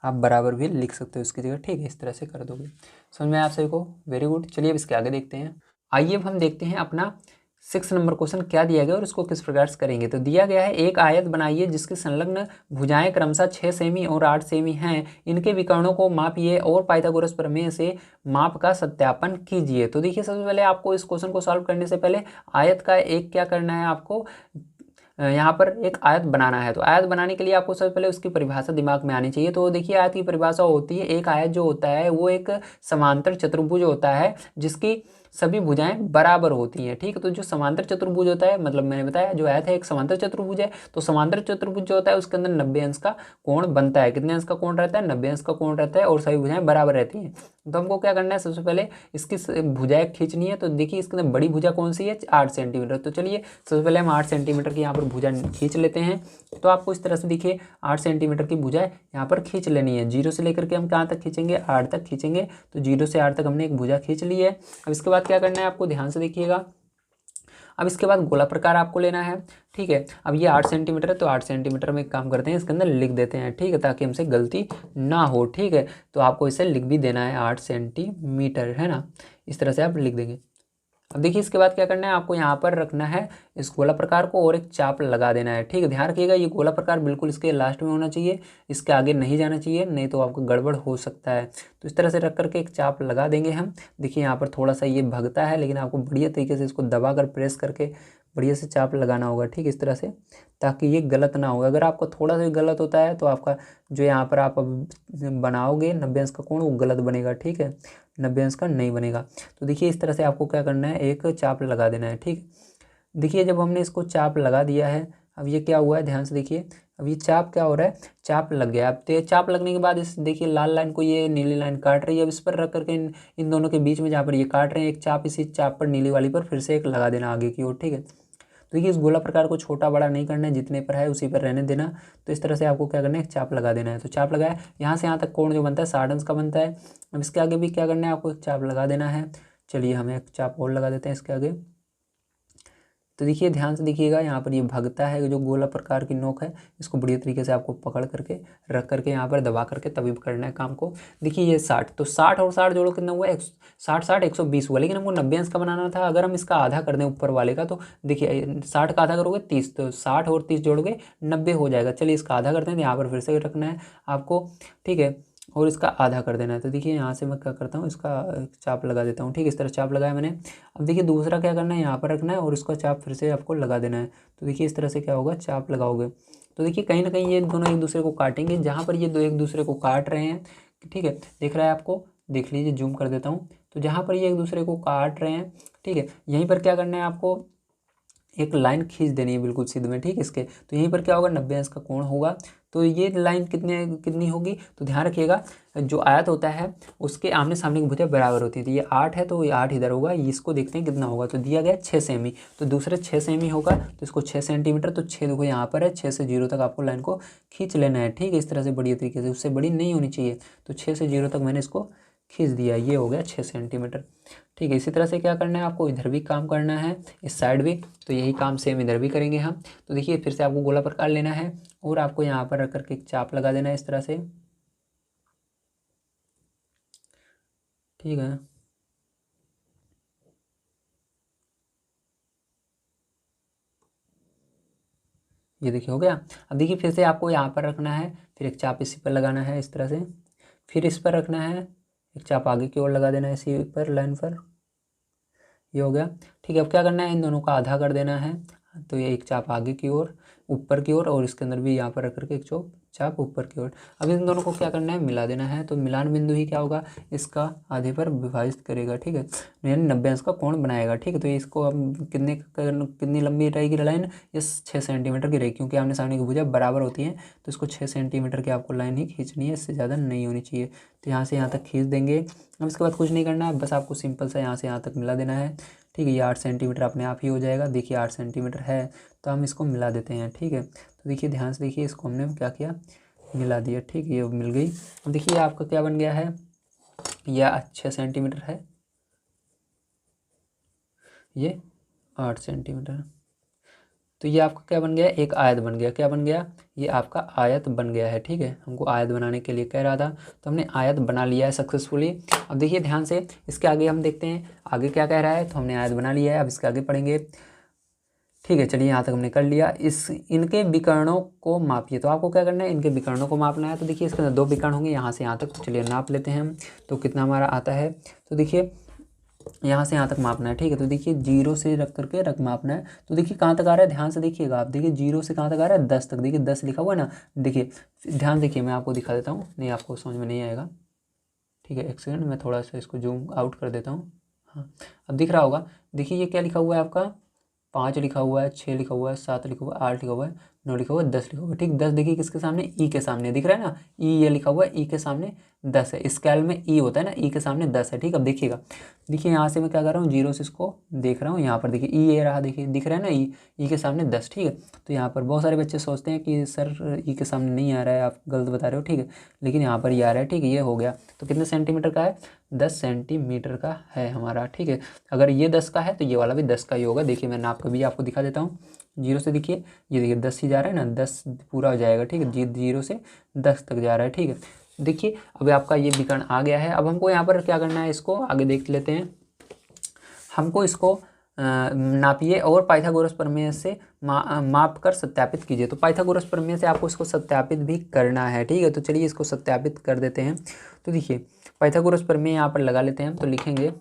आप बराबर भी लिख सकते हो इसकी जगह, ठीक है, इस तरह से कर दोगे। समझ में आप सभी को? Very good. चलिए अब इसके आगे देखते हैं। आइए अब हम देखते हैं अपना 6 नंबर क्वेश्चन क्या दिया गया और इसको किस प्रकार से करेंगे। तो दिया गया है, एक आयत बनाइए जिसकी संलग्न भुजाएं क्रमशः 6 सेमी और 8 सेमी हैं, इनके विकर्णों को मापिए और पाइथागोरस प्रमेय से माप का सत्यापन कीजिए। तो देखिए, सबसे पहले आपको इस क्वेश्चन को सॉल्व करने से पहले आयत का एक क्या करना है, आपको यहाँ पर एक आयत बनाना है। तो आयत बनाने के लिए आपको सबसे पहले उसकी परिभाषा दिमाग में आनी चाहिए। तो देखिए, आयत की परिभाषा होती है, एक आयत जो होता है वो एक समांतर चतुर्भुज होता है जिसकी सभी भुजाएं बराबर होती हैं, ठीक है। तो जो समांतर चतुर्भुज होता है, मतलब मैंने बताया जो आयत है एक समांतर चतुर्भुज है, तो समांतर चतुर्भुज जो होता है उसके अंदर 90 अंश का कोण बनता है। कितने अंश का कोण रहता है? 90 अंश का कोण रहता है और सभी भुजाएं बराबर रहती हैं। तो हमको क्या करना है, सबसे पहले इसकी भुजाएं खींचनी है। तो देखिए, इसके अंदर बड़ी भुजा कौन सी है? 8 सेंटीमीटर। तो चलिए सबसे पहले हम 8 सेंटीमीटर की यहाँ पर भुजा खींच लेते हैं। तो आपको इस तरह से देखिए 8 सेंटीमीटर की भुजा यहाँ पर खींच लेनी है। 0 से लेकर के हम कहाँ तक खींचेंगे? 8 तक खींचेंगे। तो 0 से 8 तक हमने एक भुजा खींच ली है। अब इसके बाद क्या करना है, आपको ध्यान से देखिएगा। अब इसके बाद गोला प्रकार आपको लेना है, ठीक है। अब ये 8 सेंटीमीटर है, तो 8 सेंटीमीटर में एक काम करते हैं, इसके अंदर लिख देते हैं, ठीक है, ताकि हमसे गलती ना हो, ठीक है। तो आपको इसे लिख भी देना है 8 सेंटीमीटर, है ना, इस तरह से आप लिख देंगे। अब देखिए, इसके बाद क्या करना है, आपको यहाँ पर रखना है इस गोला प्रकार को और एक चाप लगा देना है, ठीक है। ध्यान रखिएगा, ये गोला प्रकार बिल्कुल इसके लास्ट में होना चाहिए, इसके आगे नहीं जाना चाहिए, नहीं तो आपको गड़बड़ हो सकता है। तो इस तरह से रख करके एक चाप लगा देंगे हम। देखिए यहाँ पर थोड़ा सा ये भगता है, लेकिन आपको बढ़िया तरीके से इसको दबा कर प्रेस करके बढ़िया से चाप लगाना होगा, ठीक है, इस तरह से, ताकि ये गलत ना हो। अगर आपको थोड़ा सा गलत होता है तो आपका जो यहाँ पर आप बनाओगे 90 अंश का कोण वो गलत बनेगा, ठीक है, 90 अंश का नहीं बनेगा। तो देखिए इस तरह से आपको क्या करना है, एक चाप लगा देना है, ठीक। देखिए जब हमने इसको चाप लगा दिया है, अब ये क्या हुआ है, ध्यान से देखिए, अब ये चाप क्या हो रहा है, चाप लग गया। अब चाप लगने के बाद इस देखिए लाल लाइन को ये नीली लाइन काट रही है। अब इस पर रख करके इन दोनों के बीच में जहाँ पर ये काट रहे हैं एक चाप, इसी चाप पर नीली वाली पर फिर से एक लगा देना आगे की ओर, ठीक है। तो देखिए इस गोला प्रकार को छोटा बड़ा नहीं करना है, जितने पर है उसी पर रहने देना। तो इस तरह से आपको क्या करना है, एक चाप लगा देना है। तो चाप लगाया, यहाँ से यहाँ तक कोण जो बनता है 60 अंश का बनता है। अब इसके आगे भी क्या करना है, आपको एक चाप लगा देना है। चलिए हम एक चाप और लगा देते हैं इसके आगे। तो देखिए ध्यान से देखिएगा, यहाँ पर ये भगता है जो गोला प्रकार की नोक है, इसको बढ़िया तरीके से आपको पकड़ करके रख करके यहाँ पर दबा करके तभी करना है काम को। देखिए ये 60, तो 60 और 60 जोड़ो कितना हुआ, 60 120 हुआ, लेकिन हमको 90 अंश का बनाना था। अगर हम इसका आधा कर दें ऊपर वाले का, तो देखिए 60 का आधा करोगे 30, तो 60 और 30 जोड़ोगे 90 हो जाएगा। चलिए इसका आधा करते हैं, तो यहाँ पर फिर से रखना है आपको, ठीक है, और इसका आधा कर देना है। तो देखिए यहाँ से मैं क्या करता हूँ, इसका चाप लगा देता हूँ, ठीक है, इस तरह चाप लगाया मैंने। अब देखिए दूसरा क्या करना है, यहाँ पर रखना है और इसका चाप फिर से आपको लगा देना है। तो देखिए इस तरह से क्या होगा, चाप लगाओगे तो देखिए कहीं ना कहीं ये दोनों एक दूसरे को काटेंगे। जहाँ पर ये दो एक दूसरे को काट रहे हैं, ठीक है, दिख रहा है आपको, देख लीजिए, जूम कर देता हूँ। तो जहाँ पर ये एक दूसरे को काट रहे हैं, ठीक है, यहीं पर क्या करना है, आपको एक लाइन खींच देनी है बिल्कुल सीधे में, ठीक है, इसके। तो यहीं पर क्या होगा, 90 अंश का कोण होगा। तो ये लाइन कितनी होगी, तो ध्यान रखिएगा, जो आयत होता है उसके आमने सामने की भुजा बराबर होती थी। ये 8 है तो ये 8 इधर होगा, इसको देखते हैं कितना होगा। तो दिया गया 6 सेमी, तो दूसरे 6 सेमी होगा, तो इसको 6 सेंटीमीटर, तो 6 देखो यहाँ पर है, 6 से 0 तक आपको लाइन को खींच लेना है, ठीक है, इस तरह से बढ़िया तरीके से, उससे बड़ी नहीं होनी चाहिए। तो 6 से 0 तक मैंने इसको खींच दिया, ये हो गया 6 सेंटीमीटर, ठीक है। इसी तरह से क्या करना है, आपको इधर भी काम करना है, इस साइड भी, तो यही काम सेम इधर भी करेंगे हम। तो देखिए फिर से आपको गोला प्रकार लेना है और आपको यहाँ पर रख करके एक चाप लगा देना है इस तरह से, ठीक है। ये देखिए हो गया। अब देखिए फिर से आपको यहाँ पर रखना है, फिर एक चाप इसी पर लगाना है इस तरह से, फिर इस पर रखना है, एक चाप आगे की ओर लगा देना है इसी पर लाइन पर, ये हो गया, ठीक है। अब क्या करना है, इन दोनों का आधा कर देना है। तो ये एक चाप आगे की ओर, ऊपर की ओर, और इसके अंदर भी यहाँ पर रख करके एक चाप ऊपर की ओर। अब इन दोनों को क्या करना है, मिला देना है। तो मिलान बिंदु ही क्या होगा, इसका आधे पर विभाजित करेगा, ठीक है, यानी 90 अंश का कोण बनाएगा, ठीक है। तो इसको अब कितनी लंबी रहेगी लाइन, ये 6 सेंटीमीटर की रहेगी, क्योंकि आमने सामने की भुजा बराबर होती है। तो इसको 6 सेंटीमीटर की आपको लाइन ही खींचनी है, इससे ज़्यादा नहीं होनी चाहिए। तो यहाँ से यहाँ तक खींच देंगे। अब इसके बाद कुछ नहीं करना है, बस आपको सिंपल सा यहाँ से यहाँ तक मिला देना है, ठीक है। ये 8 सेंटीमीटर अपने आप ही हो जाएगा। देखिए 8 सेंटीमीटर है, तो हम इसको मिला देते हैं, ठीक है। तो देखिए ध्यान से देखिए, इसको हमने क्या किया, मिला दिया, ठीक है, ये मिल गई। अब देखिए आपका क्या बन गया है, यह 6 सेंटीमीटर है, ये 8 सेंटीमीटर। तो ये आपका क्या बन गया, एक आयत बन गया। क्या बन गया, ये आपका आयत बन गया है, ठीक है। हमको आयत बनाने के लिए कह रहा था, तो हमने आयत बना लिया है सक्सेसफुली। अब देखिए ध्यान से, इसके आगे हम देखते हैं आगे क्या कह रहा है। तो हमने आयत बना लिया है, अब इसके आगे पढ़ेंगे, ठीक है। चलिए यहाँ तक हमने कर लिया। इनके विकर्णों को मापिए। तो आपको क्या करना है, इनके विकर्णों को मापना है। तो देखिए इसके अंदर 2 विकर्ण होंगे यहाँ से यहाँ तक। तो चलिए नाप लेते हैं हम, तो कितना हमारा आता है। तो देखिए यहाँ से यहाँ तक मापना है, ठीक है। तो देखिए 0 से रख करके रख मापना है। तो देखिए कहाँ तक आ रहा है, ध्यान से देखिएगा आप। देखिए 0 से कहाँ तक आ रहा है, 10 तक। देखिए 10 लिखा हुआ है ना। देखिए ध्यान देखिए, मैं आपको दिखा देता हूँ, नहीं आपको समझ में नहीं आएगा, ठीक है। एक सेकंड, मैं थोड़ा सा इसको जूम आउट कर देता हूँ। हाँ, अब दिख रहा होगा। देखिए ये क्या लिखा हुआ है आपका, 5 लिखा हुआ है, 6 लिखा हुआ है, 7 लिखा हुआ है, 8 लिखा हुआ है, 9 लिखा हुआ है, 10 लिखा हुआ है, ठीक। 10 देखिए किसके सामने, ई के सामने, दिख रहा है ना, ई ये लिखा हुआ है, ई के सामने 10 है। स्केल में ई होता है ना, ई के सामने 10 है, ठीक। अब देखिएगा, देखिए यहाँ से मैं क्या कर रहा हूँ, 0 से इसको देख रहा हूँ, यहाँ पर देखिए ई ये रहा, देखिए दिख रहा है ना, ई के सामने 10, ठीक है। तो यहाँ पर बहुत सारे बच्चे सोचते हैं कि सर ई के सामने नहीं आ रहा है, आप गलत बता रहे हो, ठीक है, लेकिन यहाँ पर ये आ रहा है, ठीक है। ये हो गया। तो कितने सेंटीमीटर का है, 10 सेंटीमीटर का है हमारा, ठीक है। अगर ये 10 का है तो ये वाला भी 10 का ही होगा। देखिए मैं नाप कर भी आपको दिखा देता हूँ। 0 से देखिए, ये देखिए 10 ही जा रहा है ना, 10 पूरा हो जाएगा, ठीक है। 0 से 10 तक जा रहा है, ठीक है। देखिए अब आपका ये विकर्ण आ गया है। अब हमको यहाँ पर क्या करना है, इसको आगे देख लेते हैं। हमको इसको नापिए और पाइथागोरस प्रमेय से माप कर सत्यापित कीजिए। तो पाइथागोरस प्रमेय से आपको इसको सत्यापित भी करना है, ठीक है। तो चलिए इसको सत्यापित कर देते हैं। तो देखिए पाइथागोरस प्रमेय यहाँ पर लगा लेते हैं हम। तो लिखेंगे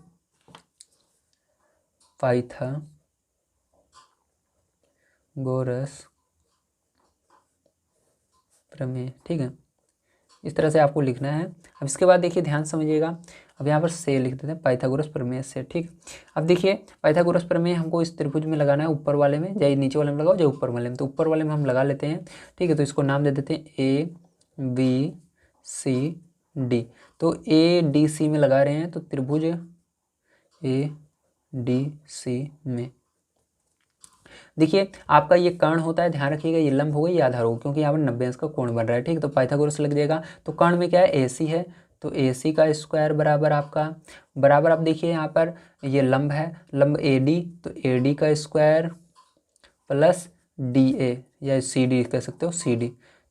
पाइथागोरस प्रमेय, ठीक है। इस तरह से आपको लिखना है। अब इसके बाद देखिए ध्यान समझिएगा, अब यहाँ पर से लिख देते हैं, पाइथागोरस प्रमेय से, ठीक। अब देखिए पाइथागोरस प्रमेय हमको इस त्रिभुज में लगाना है, ऊपर वाले में, चाहे नीचे वाले में लगाओ, चाहे ऊपर वाले में। तो ऊपर वाले में हम लगा लेते हैं, ठीक है। तो इसको नाम दे देते हैं ABCD। तो ADC में लगा रहे हैं, तो त्रिभुज ADC में देखिए आपका ये कर्ण होता है, ध्यान रखिएगा, ये लंब होगा, ये आधार होगा, क्योंकि यहाँ पर 90 अंश का कोण बन रहा है, ठीक। तो पाइथागोरस लग जाएगा। तो कर्ण में क्या है, AC है, तो AC का स्क्वायर बराबर आपका, बराबर आप देखिए यहाँ पर ये लंब है, लंब AD, तो AD का स्क्वायर प्लस DA या CD कह सकते हो, CD,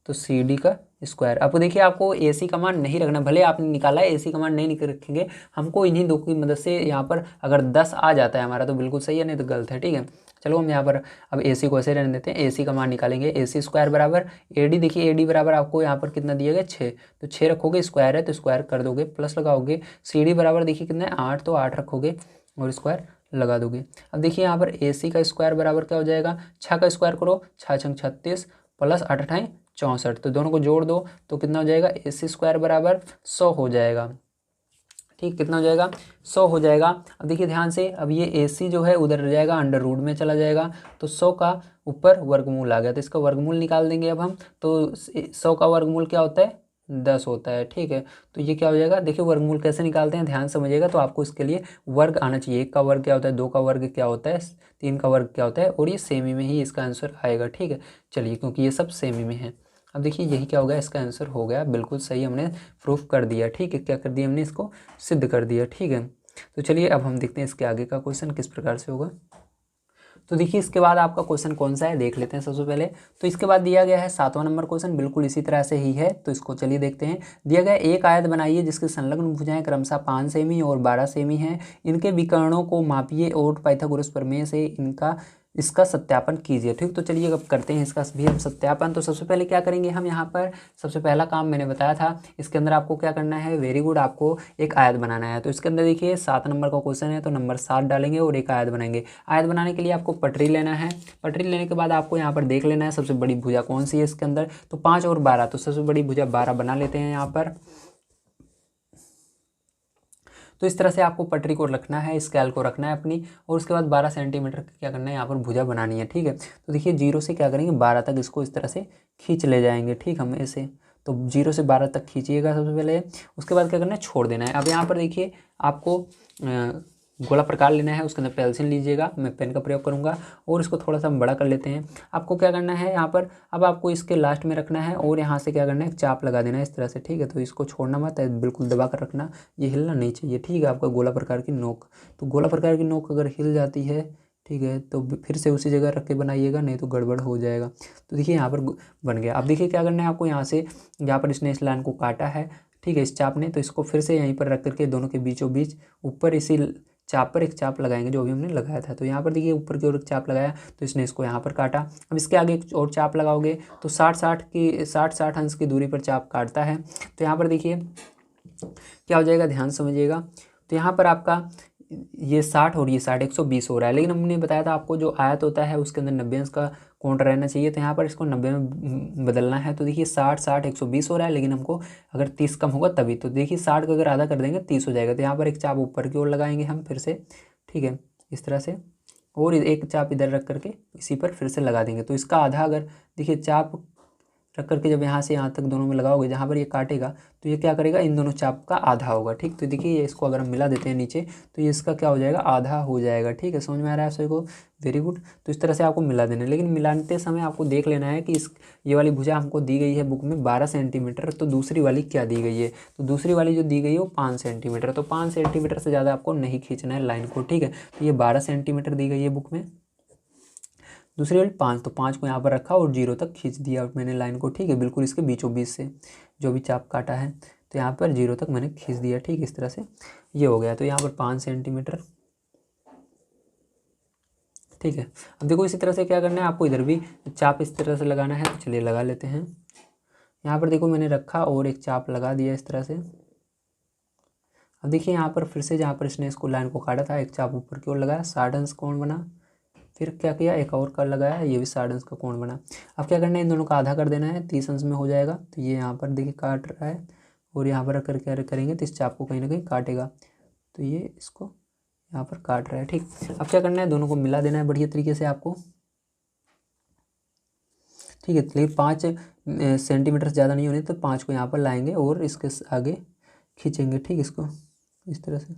तो CD का स्क्वायर। अब देखिए आपको AC का मान नहीं रखना, भले आपने निकाला है, AC का मान नहीं रखेंगे, हमको इन्हीं दो की मदद से यहाँ पर अगर 10 आ जाता है हमारा तो बिल्कुल सही है, नहीं तो गलत है, ठीक है। चलो हम यहाँ पर अब AC को ऐसे रहने देते हैं। AC का मान निकालेंगे, AC स्क्वायर बराबर AD, देखिए AD बराबर आपको यहाँ पर कितना दिया गया, 6, तो 6 रखोगे, स्क्वायर है तो स्क्वायर कर दोगे, प्लस लगाओगे। CD बराबर देखिए कितना है, 8, तो 8 रखोगे और स्क्वायर लगा दोगे। अब देखिए यहाँ पर AC का स्क्वायर बराबर क्या हो जाएगा, 6 का स्क्वायर करो, 6 छंग 36 प्लस 8 अठाई 64, तो दोनों को जोड़ दो तो कितना हो जाएगा, AC स्क्वायर बराबर 100 हो जाएगा, ठीक। कितना हो जाएगा, 100 हो जाएगा। अब देखिए ध्यान से, अब ये AC जो है उधर जाएगा, अंडर रूट में चला जाएगा, तो 100 का ऊपर वर्गमूल आ गया, तो इसका वर्गमूल निकाल देंगे अब हम। तो 100 का वर्गमूल क्या होता है, 10 होता है, ठीक है। तो ये क्या हो जाएगा, देखिए वर्गमूल कैसे निकालते हैं, ध्यान समझिएगा। तो आपको इसके लिए वर्ग आना चाहिए, 1 का वर्ग क्या होता है, 2 का वर्ग क्या होता है, 3 का वर्ग क्या होता है, और ये सेमी में ही इसका आंसर आएगा, ठीक है। चलिए क्योंकि ये सब सेमी में है। अब देखिए यही क्या हो गया, इसका आंसर हो गया, बिल्कुल सही, हमने प्रूफ कर दिया, ठीक है। क्या कर दिया हमने, इसको सिद्ध कर दिया, ठीक है। तो चलिए अब हम देखते हैं इसके आगे का क्वेश्चन किस प्रकार से होगा। तो देखिए इसके बाद आपका क्वेश्चन कौन सा है देख लेते हैं सबसे पहले। तो इसके बाद दिया गया है 7वां नंबर क्वेश्चन, बिल्कुल इसी तरह से ही है, तो इसको चलिए देखते हैं। दिया गया एक आयत बनाइए जिसके संलग्न भुजाएं क्रमशः 5 सेमी और 12 सेमी हैं, इनके विकर्णों को मापिए और पाइथागोरस प्रमेय से इसका सत्यापन कीजिए, ठीक। तो चलिए अब करते हैं इसका भी हम सत्यापन। तो सबसे पहले क्या करेंगे हम, यहाँ पर सबसे पहला काम मैंने बताया था, इसके अंदर आपको क्या करना है, वेरी गुड, आपको एक आयत बनाना है। तो इसके अंदर देखिए 7 नंबर का क्वेश्चन है, तो नंबर 7 डालेंगे और एक आयत बनाएंगे। आयत बनाने के लिए आपको पटरी लेना है, पटरी लेने के बाद आपको यहाँ पर देख लेना है सबसे बड़ी भुजा कौन सी है इसके अंदर, तो 5 और 12, तो सबसे बड़ी भुजा 12 बना लेते हैं यहाँ पर। तो इस तरह से आपको पटरी को रखना है, स्केल को रखना है अपनी, और उसके बाद 12 सेंटीमीटर क्या करना है, यहाँ पर भुजा बनानी है, ठीक है। तो देखिए 0 से क्या करेंगे, 12 तक इसको इस तरह से खींच ले जाएंगे, ठीक, हम ऐसे। तो 0 से 12 तक खींचिएगा सबसे पहले, उसके बाद क्या करना है, छोड़ देना है। अब यहाँ पर देखिए आपको गोला प्रकार लेना है, उसके अंदर पेंसिल लीजिएगा, मैं पेन का प्रयोग करूँगा और इसको थोड़ा सा हम बड़ा कर लेते हैं। आपको क्या करना है यहाँ पर, अब आपको इसके लास्ट में रखना है और यहाँ से क्या करना है, चाप लगा देना है इस तरह से, ठीक है। तो इसको छोड़ना मत है, बिल्कुल दबा कर रखना, ये हिलना नहीं चाहिए, ठीक है। आपका गोला प्रकार की नोक, तो गोला प्रकार की नोक अगर हिल जाती है, ठीक है, तो फिर से उसी जगह रख के बनाइएगा, नहीं तो गड़बड़ हो जाएगा। तो देखिए यहाँ पर बन गया। अब देखिए क्या करना है आपको, यहाँ से यहाँ पर इसने इस लाइन को काटा है, ठीक है, इस चाप ने, तो इसको फिर से यहीं पर रख करके दोनों के बीचों बीच ऊपर इसी चाप पर एक चाप लगाएंगे जो भी हमने लगाया था। तो यहाँ पर देखिए ऊपर की ओर एक चाप लगाया, तो इसने इसको यहाँ पर काटा। अब इसके आगे एक और चाप लगाओगे तो 60 अंश की दूरी पर चाप काटता है। तो यहाँ पर देखिए क्या हो जाएगा, ध्यान समझिएगा। तो यहाँ पर आपका ये 60 और ये 60, 120 हो रहा है, लेकिन हमने बताया था आपको जो आयत होता है उसके अंदर 90 अंश का कोण रहना चाहिए। तो यहाँ पर इसको 90 में बदलना है। तो देखिए 60, 60, 120 हो रहा है, लेकिन हमको अगर 30 कम होगा तभी। तो देखिए 60 का अगर आधा कर देंगे 30 हो जाएगा। तो यहाँ पर एक चाप ऊपर की ओर लगाएंगे हम फिर से, ठीक है, इस तरह से, और एक चाप इधर रख करके इसी पर फिर से लगा देंगे। तो इसका आधा अगर देखिए चाप रख करके जब यहाँ से यहाँ तक दोनों में लगाओगे, जहाँ पर ये काटेगा तो ये क्या करेगा, इन दोनों चाप का आधा होगा, ठीक। तो देखिए ये इसको अगर हम मिला देते हैं नीचे, तो ये इसका क्या हो जाएगा, आधा हो जाएगा, ठीक है। समझ में आ रहा है आप सभी को, वेरी गुड। तो इस तरह से आपको मिला देना है, लेकिन मिलाते समय आपको देख लेना है कि ये वाली भुजा हमको दी गई है बुक में 12 सेंटीमीटर, तो दूसरी वाली क्या दी गई है, तो दूसरी वाली जो दी गई है वो 5 सेंटीमीटर। तो 5 सेंटीमीटर से ज़्यादा आपको नहीं खींचना है लाइन को, ठीक है। तो ये 12 सेंटीमीटर दी गई है बुक में, दूसरी वाली 5, तो 5 को यहाँ पर रखा और 0 तक खींच दिया मैंने लाइन को, ठीक है, बिल्कुल इसके बीचों बीच से जो भी चाप काटा है, तो यहाँ पर 0 तक मैंने खींच दिया, ठीक, इस तरह से ये हो गया। तो यहाँ पर 5 सेंटीमीटर, ठीक है। अब देखो इसी तरह से क्या करना है आपको, इधर भी चाप इस तरह से लगाना है। तो चलिए लगा लेते हैं। यहाँ पर देखो मैंने रखा और एक चाप लगा दिया इस तरह से। अब देखिए यहाँ पर फिर से जहाँ पर इसने इसको लाइन को काटा था, एक चाप ऊपर की ओर लगाया, 60 अंश कोण बना, फिर क्या किया, एक और कर लगाया, ये भी 60 अंश का कोण बना। अब क्या करना है, इन दोनों का आधा कर देना है, 30 अंश में हो जाएगा। तो ये यहाँ पर देखिए काट रहा है और यहाँ पर रख कर क्या करेंगे, तो इस चाप को कहीं ना कहीं काटेगा। तो ये इसको यहाँ पर काट रहा है, ठीक। अब क्या करना है, दोनों को मिला देना है बढ़िया तरीके से आपको, ठीक है। लेकिन 5 सेंटीमीटर से ज़्यादा नहीं होने, तो 5 को यहाँ पर लाएंगे और इसके आगे खींचेंगे, ठीक, इसको इस तरह से,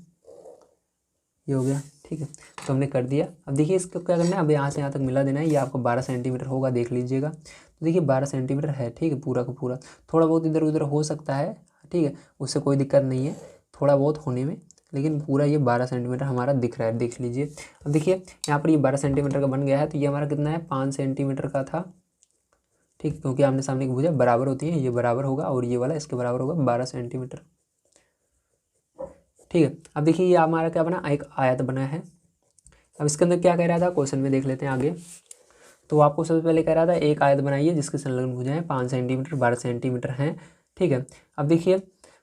ये हो गया, ठीक है। तो हमने कर दिया। अब देखिए इसको क्या करना है, अब यहाँ से यहाँ तक मिला देना है। ये आपको 12 सेंटीमीटर होगा, देख लीजिएगा। तो देखिए 12 सेंटीमीटर है, ठीक है, पूरा का पूरा। थोड़ा बहुत इधर उधर हो सकता है, ठीक है, उससे कोई दिक्कत नहीं है थोड़ा बहुत होने में, लेकिन पूरा ये 12 सेंटीमीटर हमारा दिख रहा है, देख लीजिए। अब देखिए यहाँ पर ये 12 सेंटीमीटर का बन गया है। तो ये हमारा कितना है, 5 सेंटीमीटर का था, ठीक, क्योंकि आमने सामने की भुजा बराबर होती है, ये बराबर होगा और ये वाला इसके बराबर होगा, 12 सेंटीमीटर, ठीक है। अब देखिए ये हमारा क्या बना, एक आयत बना है। अब इसके अंदर क्या कह रहा था, क्वेश्चन में देख लेते हैं आगे। तो आपको सबसे पहले कह रहा था एक आयत बनाइए जिसके संलग्न भुजाएं 5 सेंटीमीटर 12 सेंटीमीटर हैं, ठीक है। अब देखिए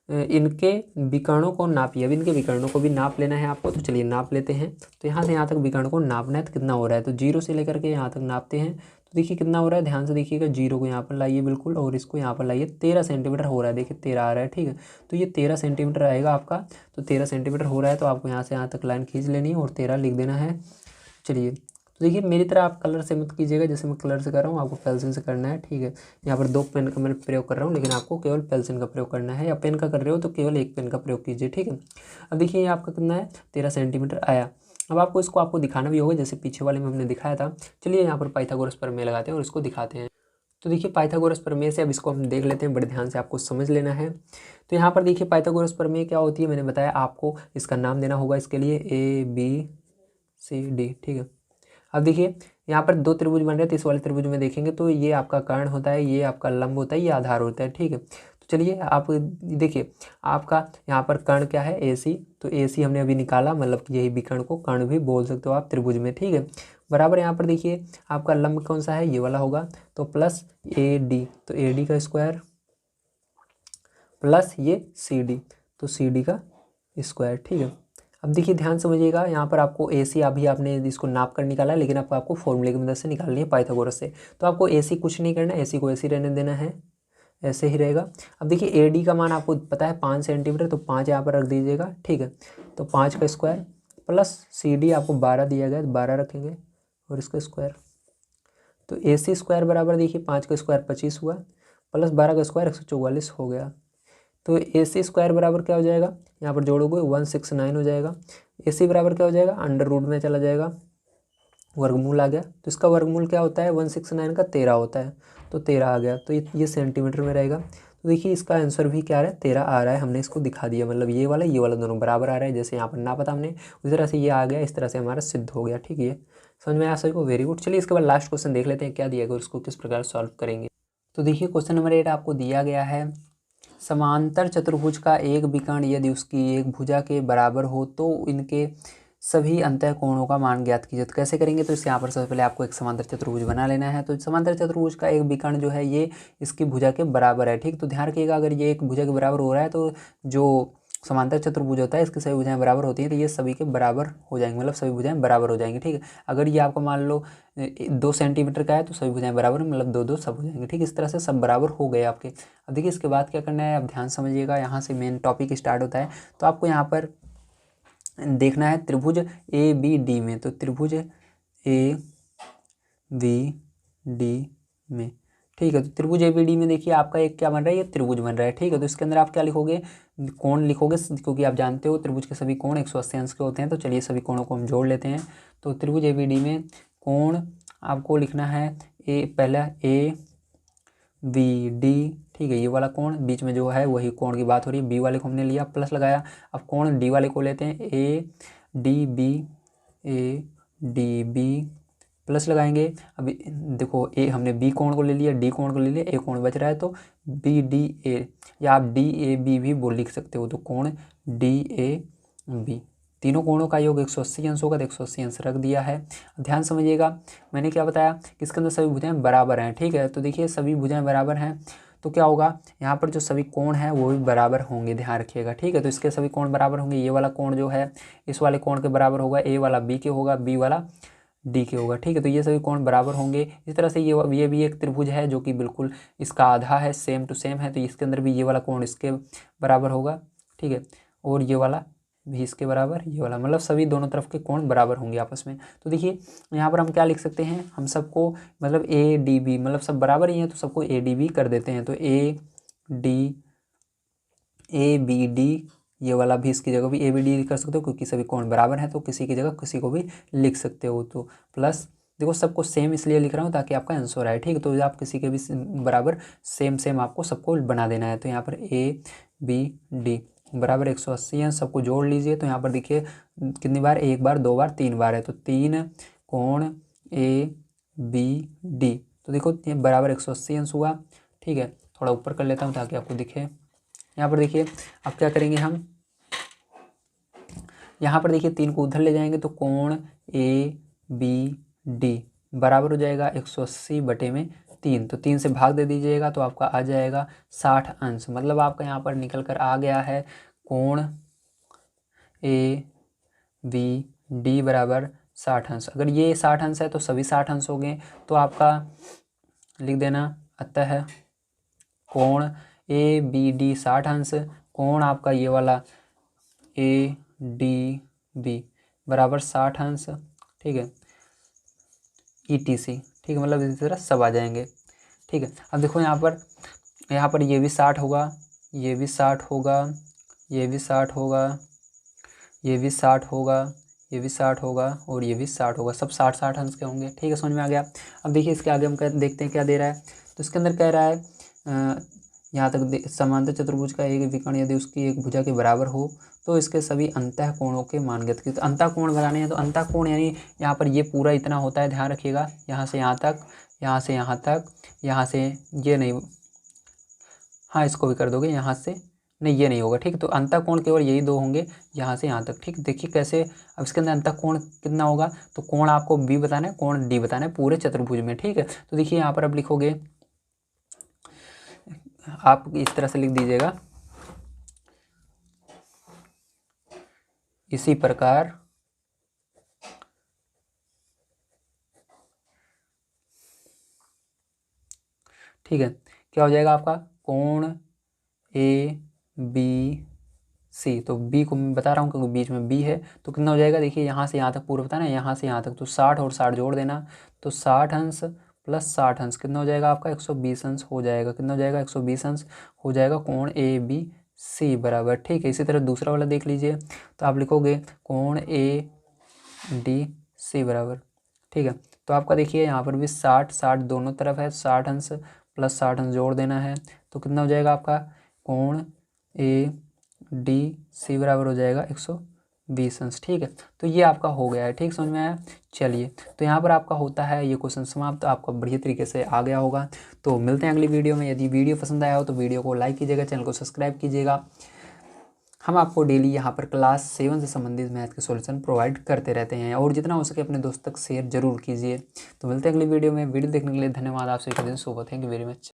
इनके विकर्णों को नापिए। अब इनके विकर्णों को भी नाप लेना है आपको, तो चलिए नाप लेते हैं। तो यहाँ से यहाँ तक विकर्ण को नापना है, तो कितना हो रहा है, तो 0 से लेकर के यहाँ तक नापते हैं। तो देखिए कितना हो रहा है, ध्यान से देखिएगा, 0 को यहाँ पर लाइए बिल्कुल और इसको यहाँ पर लाइए, 13 सेंटीमीटर हो रहा है, देखिए 13 आ रहा है, ठीक है। तो ये 13 सेंटीमीटर आएगा आपका। तो 13 सेंटीमीटर हो रहा है, तो आपको यहाँ से यहाँ तक लाइन खींच लेनी है और 13 लिख देना है। चलिए तो देखिए मेरी तरह आप कलर से मत कीजिएगा, जैसे मैं कलर से कर रहा हूँ आपको पेंसिल से करना है, ठीक है। यहाँ पर 2 पेन का मैं प्रयोग कर रहा हूँ, लेकिन आपको केवल पेंसिल का प्रयोग करना है, या पेन का कर रहे हो तो केवल एक पेन का प्रयोग कीजिए, ठीक है। अब देखिए ये आपका कितना है, 13 सेंटीमीटर आया। अब आपको दिखाना भी होगा, जैसे पीछे वाले में हमने दिखाया था। चलिए यहाँ पर पाइथागोरस प्रमेय लगाते हैं और इसको दिखाते हैं। तो देखिए पाइथागोरस प्रमेय से अब इसको हम देख लेते हैं, बड़े ध्यान से आपको समझ लेना है। तो यहाँ पर देखिए पाइथागोरस प्रमेय क्या होती है, मैंने बताया आपको इसका नाम देना होगा इसके लिए, ABCD, ठीक है। अब देखिए यहाँ पर 2 त्रिभुज बन रहे हैं, तो इस वाले त्रिभुज में देखेंगे तो ये आपका कर्ण होता है, ये आपका लंब होता है, ये आधार होता है, ठीक है। तो चलिए आप देखिए आपका यहाँ पर कर्ण क्या है, AC। तो AC हमने अभी निकाला, मतलब यही विकर्ण को कर्ण भी बोल सकते हो आप त्रिभुज में, ठीक है। बराबर यहाँ पर देखिए आपका लंब कौन सा है, ये वाला होगा, तो प्लस AD, तो AD का स्क्वायर प्लस ये CD, तो CD का स्क्वायर, ठीक है। अब देखिए ध्यान समझिएगा, यहाँ पर आपको AC अभी आपने इसको नाप कर निकाला है, लेकिन आपको फॉर्मूले की मदद से निकालनी है पाइथागोरस से। तो आपको AC कुछ नहीं करना है, AC को ऐसे ही रहने देना है, ऐसे ही रहेगा। अब देखिए AD का मान आपको पता है 5 सेंटीमीटर, तो 5 यहाँ पर रख दीजिएगा, ठीक है। तो 5 का स्क्वायर प्लस CD आपको 12 दिया गया, तो 12 रखेंगे और इसका स्क्वायर। तो AC स्क्वायर बराबर देखिए 5 का स्क्वायर 25 हुआ, प्लस 12 का स्क्वायर 144 हो गया। तो AC² बराबर क्या हो जाएगा, यहाँ पर जोड़ोगे 169 हो जाएगा। AC बराबर क्या हो जाएगा, अंडर रूट में चला जाएगा, वर्गमूल आ गया। तो इसका वर्गमूल क्या होता है, 169 का 13 होता है, तो 13 आ गया। तो ये सेंटीमीटर में रहेगा। तो देखिए इसका आंसर भी क्या आ रहा है, 13 आ रहा है। हमने इसको दिखा दिया, मतलब ये वाला दोनों बराबर आ रहा है। जैसे यहाँ पर ना पता हमने, उसी तरह से ये आ गया, इस तरह से हमारा सिद्ध हो गया। ठीक है, समझ में आया सभी को, वेरी गुड। चलिए इसके बाद लास्ट क्वेश्चन देख लेते हैं क्या दिया गया, उसको किस प्रकार सॉल्व करेंगे। तो देखिए क्वेश्चन नंबर 8 आपको दिया गया है, समांतर चतुर्भुज का एक विकर्ण यदि उसकी एक भुजा के बराबर हो तो इनके सभी अंतःकोणों का मान ज्ञात कीजिए। तो कैसे करेंगे, तो इस यहाँ पर सबसे पहले आपको एक समांतर चतुर्भुज बना लेना है। तो समांतर चतुर्भुज का एक विकर्ण जो है ये इसकी भुजा के बराबर है। ठीक, तो ध्यान रखिएगा, अगर ये एक भुजा के बराबर हो रहा है तो जो समांतर चतुर्भुज होता है इसकी सभी भुजाएं बराबर होती हैं, तो ये सभी के बराबर हो जाएंगे, मतलब सभी भुजाएं बराबर हो जाएंगी। ठीक है, अगर ये आपको मान लो 2 सेंटीमीटर का है तो सभी भुजाएं बराबर, मतलब 2 सब हो जाएंगे। ठीक, इस तरह से सब बराबर हो गए आपके। अब देखिए इसके बाद क्या करना है, आप ध्यान समझिएगा, यहाँ से मेन टॉपिक स्टार्ट होता है। तो आपको यहाँ पर देखना है त्रिभुज ABD में, तो त्रिभुज ABD में, ठीक है। तो त्रिभुज ABD में देखिए आपका एक क्या बन रहा है, ये त्रिभुज बन रहा है। ठीक है, तो इसके अंदर आप क्या लिखोगे, कोण लिखोगे, क्योंकि आप जानते हो त्रिभुज के सभी कोण 180 अंश के होते हैं। तो चलिए सभी कोणों को हम जोड़ लेते हैं। तो त्रिभुज ABD में कोण आपको लिखना है पहला ABD, ठीक है, ये वाला कोण बीच में जो है वही कोण की बात हो रही है। बी वाले को हमने लिया, प्लस लगाया। अब कोण डी वाले को लेते हैं, ADB प्लस लगाएंगे। अभी देखो ए हमने बी कोण को ले लिया, डी कोण को ले लिया, ए कोण बच रहा है तो BDA, या आप DAB भी लिख सकते हो। तो कोण DAB, तीनों कोणों का योग 180 अंश होगा, तो 180 अंश रख दिया है। ध्यान समझिएगा, मैंने क्या बताया कि इसके अंदर सभी भुजाएं बराबर हैं। ठीक है, तो देखिए सभी भुजाएं बराबर हैं तो क्या होगा, यहाँ पर जो सभी कोण हैं वो भी बराबर होंगे, ध्यान रखिएगा। ठीक है, तो इसके सभी कोण बराबर होंगे। ये वाला कोण जो है इस वाले कोण के बराबर होगा, ए वाला बी के होगा, बी वाला डी के होगा। ठीक है, तो ये सभी कोण बराबर होंगे। इस तरह से ये भी एक त्रिभुज है जो कि बिल्कुल इसका आधा है, सेम टू सेम है, तो इसके अंदर भी ये वाला कोण इसके बराबर होगा। ठीक है, और ये वाला भी इसके बराबर, ये वाला, मतलब सभी दोनों तरफ के कोण बराबर होंगे आपस में। तो देखिए यहाँ पर हम क्या लिख सकते हैं, हम सबको मतलब ADB, मतलब सब बराबर ही हैं तो सबको ADB कर देते हैं। तो ABD, ये वाला भी इसकी जगह भी ABD कर सकते हो, क्योंकि सभी कोण बराबर हैं तो किसी की जगह किसी को भी लिख सकते हो। तो प्लस देखो सबको सेम इसलिए लिख रहा हूँ ताकि आपका आंसर आए। ठीक है, तो आप किसी के भी बराबर सेम आपको सबको बना देना है। तो यहाँ पर ABD बराबर 180 अंश, सबको जोड़ लीजिए। तो यहाँ पर देखिए कितनी बार, एक बार, दो बार, 3 बार है, तो 3 कोण ABD, तो देखो ये बराबर 180 अंश हुआ। ठीक है, थोड़ा ऊपर कर लेता हूँ ताकि आपको दिखे। यहाँ पर देखिए अब क्या करेंगे हम, यहाँ पर देखिए 3 को उधर ले जाएंगे तो कोण ABD बराबर हो जाएगा 180 बटे में 3, तो 3 से भाग दे दीजिएगा तो आपका आ जाएगा 60 अंश। मतलब आपका यहाँ पर निकल कर आ गया है कोण ABD बराबर 60 अंश। अगर ये 60 अंश है तो सभी 60 अंश हो गए, तो आपका लिख देना, अतः कोण ABD 60 अंश, कोण आपका ये वाला ADB बराबर 60 अंश। ठीक है, ETC, ठीक है, मतलब इसी तरह सब आ जाएंगे। ठीक है, अब देखो यहाँ पर ये भी 60 होगा, ये भी 60 होगा, ये भी 60 होगा, ये भी 60 होगा, ये भी 60 होगा, और ये भी 60 होगा, सब 60 अंश के होंगे। ठीक है, समझ में आ गया। अब देखिए इसके आगे हम देखते हैं क्या दे रहा है। तो इसके अंदर कह रहा है यहाँ तक समांतर चतुर्भुज का एक विकर्ण यदि उसकी एक भुजा के बराबर हो तो इसके सभी अंतःकोणों के मान ज्ञात कीजिए। तो अंतःकोण बनाने हैं, तो अंतःकोण यानी यहाँ पर ये पूरा इतना होता है, ध्यान रखिएगा, यहाँ से यहाँ तक, यहाँ से यहाँ तक, यहाँ से ये नहीं, हाँ इसको भी कर दोगे, यहाँ से नहीं, ये नहीं होगा। ठीक, तो अंतःकोण केवल यही 2 होंगे, यहाँ से यहाँ तक। ठीक, देखिए कैसे, अब इसके अंदर अंतःकोण कितना होगा, तो कोण आपको B बताना है, कोण D बताना है पूरे चतुर्भुज में। ठीक है, तो देखिए यहाँ पर अब लिखोगे, आप इस तरह से लिख दीजिएगा, इसी प्रकार ठीक है, क्या हो जाएगा आपका कोण ABC, तो B को मैं बता रहा हूँ क्योंकि बीच में B है, तो कितना हो जाएगा, देखिए यहाँ से यहाँ तक पूरा बताना है, यहाँ से यहाँ तक, तो 60 और 60 जोड़ देना, तो 60 अंश प्लस 60 अंश कितना हो जाएगा आपका 120 अंश हो जाएगा। कितना हो जाएगा 120 अंश हो जाएगा कोण सी बराबर, ठीक है। इसी तरह दूसरा वाला देख लीजिए, तो आप लिखोगे कोण ए डी सी बराबर, ठीक है। तो आपका देखिए यहाँ पर भी 60 दोनों तरफ है, 60 अंश प्लस 60 अंश जोड़ देना है, तो कितना हो जाएगा आपका कोण ए डी सी बराबर हो जाएगा 120 अंश, ठीक है। तो ये आपका हो गया है, ठीक, समझ में आया। चलिए, तो यहाँ पर आपका होता है ये क्वेश्चन समाप्त, तो आपका बढ़िया तरीके से आ गया होगा। तो मिलते हैं अगली वीडियो में। यदि वीडियो पसंद आया हो तो वीडियो को लाइक कीजिएगा, चैनल को सब्सक्राइब कीजिएगा। हम आपको डेली यहाँ पर क्लास 7 से संबंधित मैथ के सॉल्यूशन प्रोवाइड करते रहते हैं, और जितना हो सके अपने दोस्त तक शेयर जरूर कीजिए। तो मिलते हैं अगली वीडियो में। वीडियो देखने के लिए धन्यवाद। आप सभी का दिन शुभ हो। Thank you very much.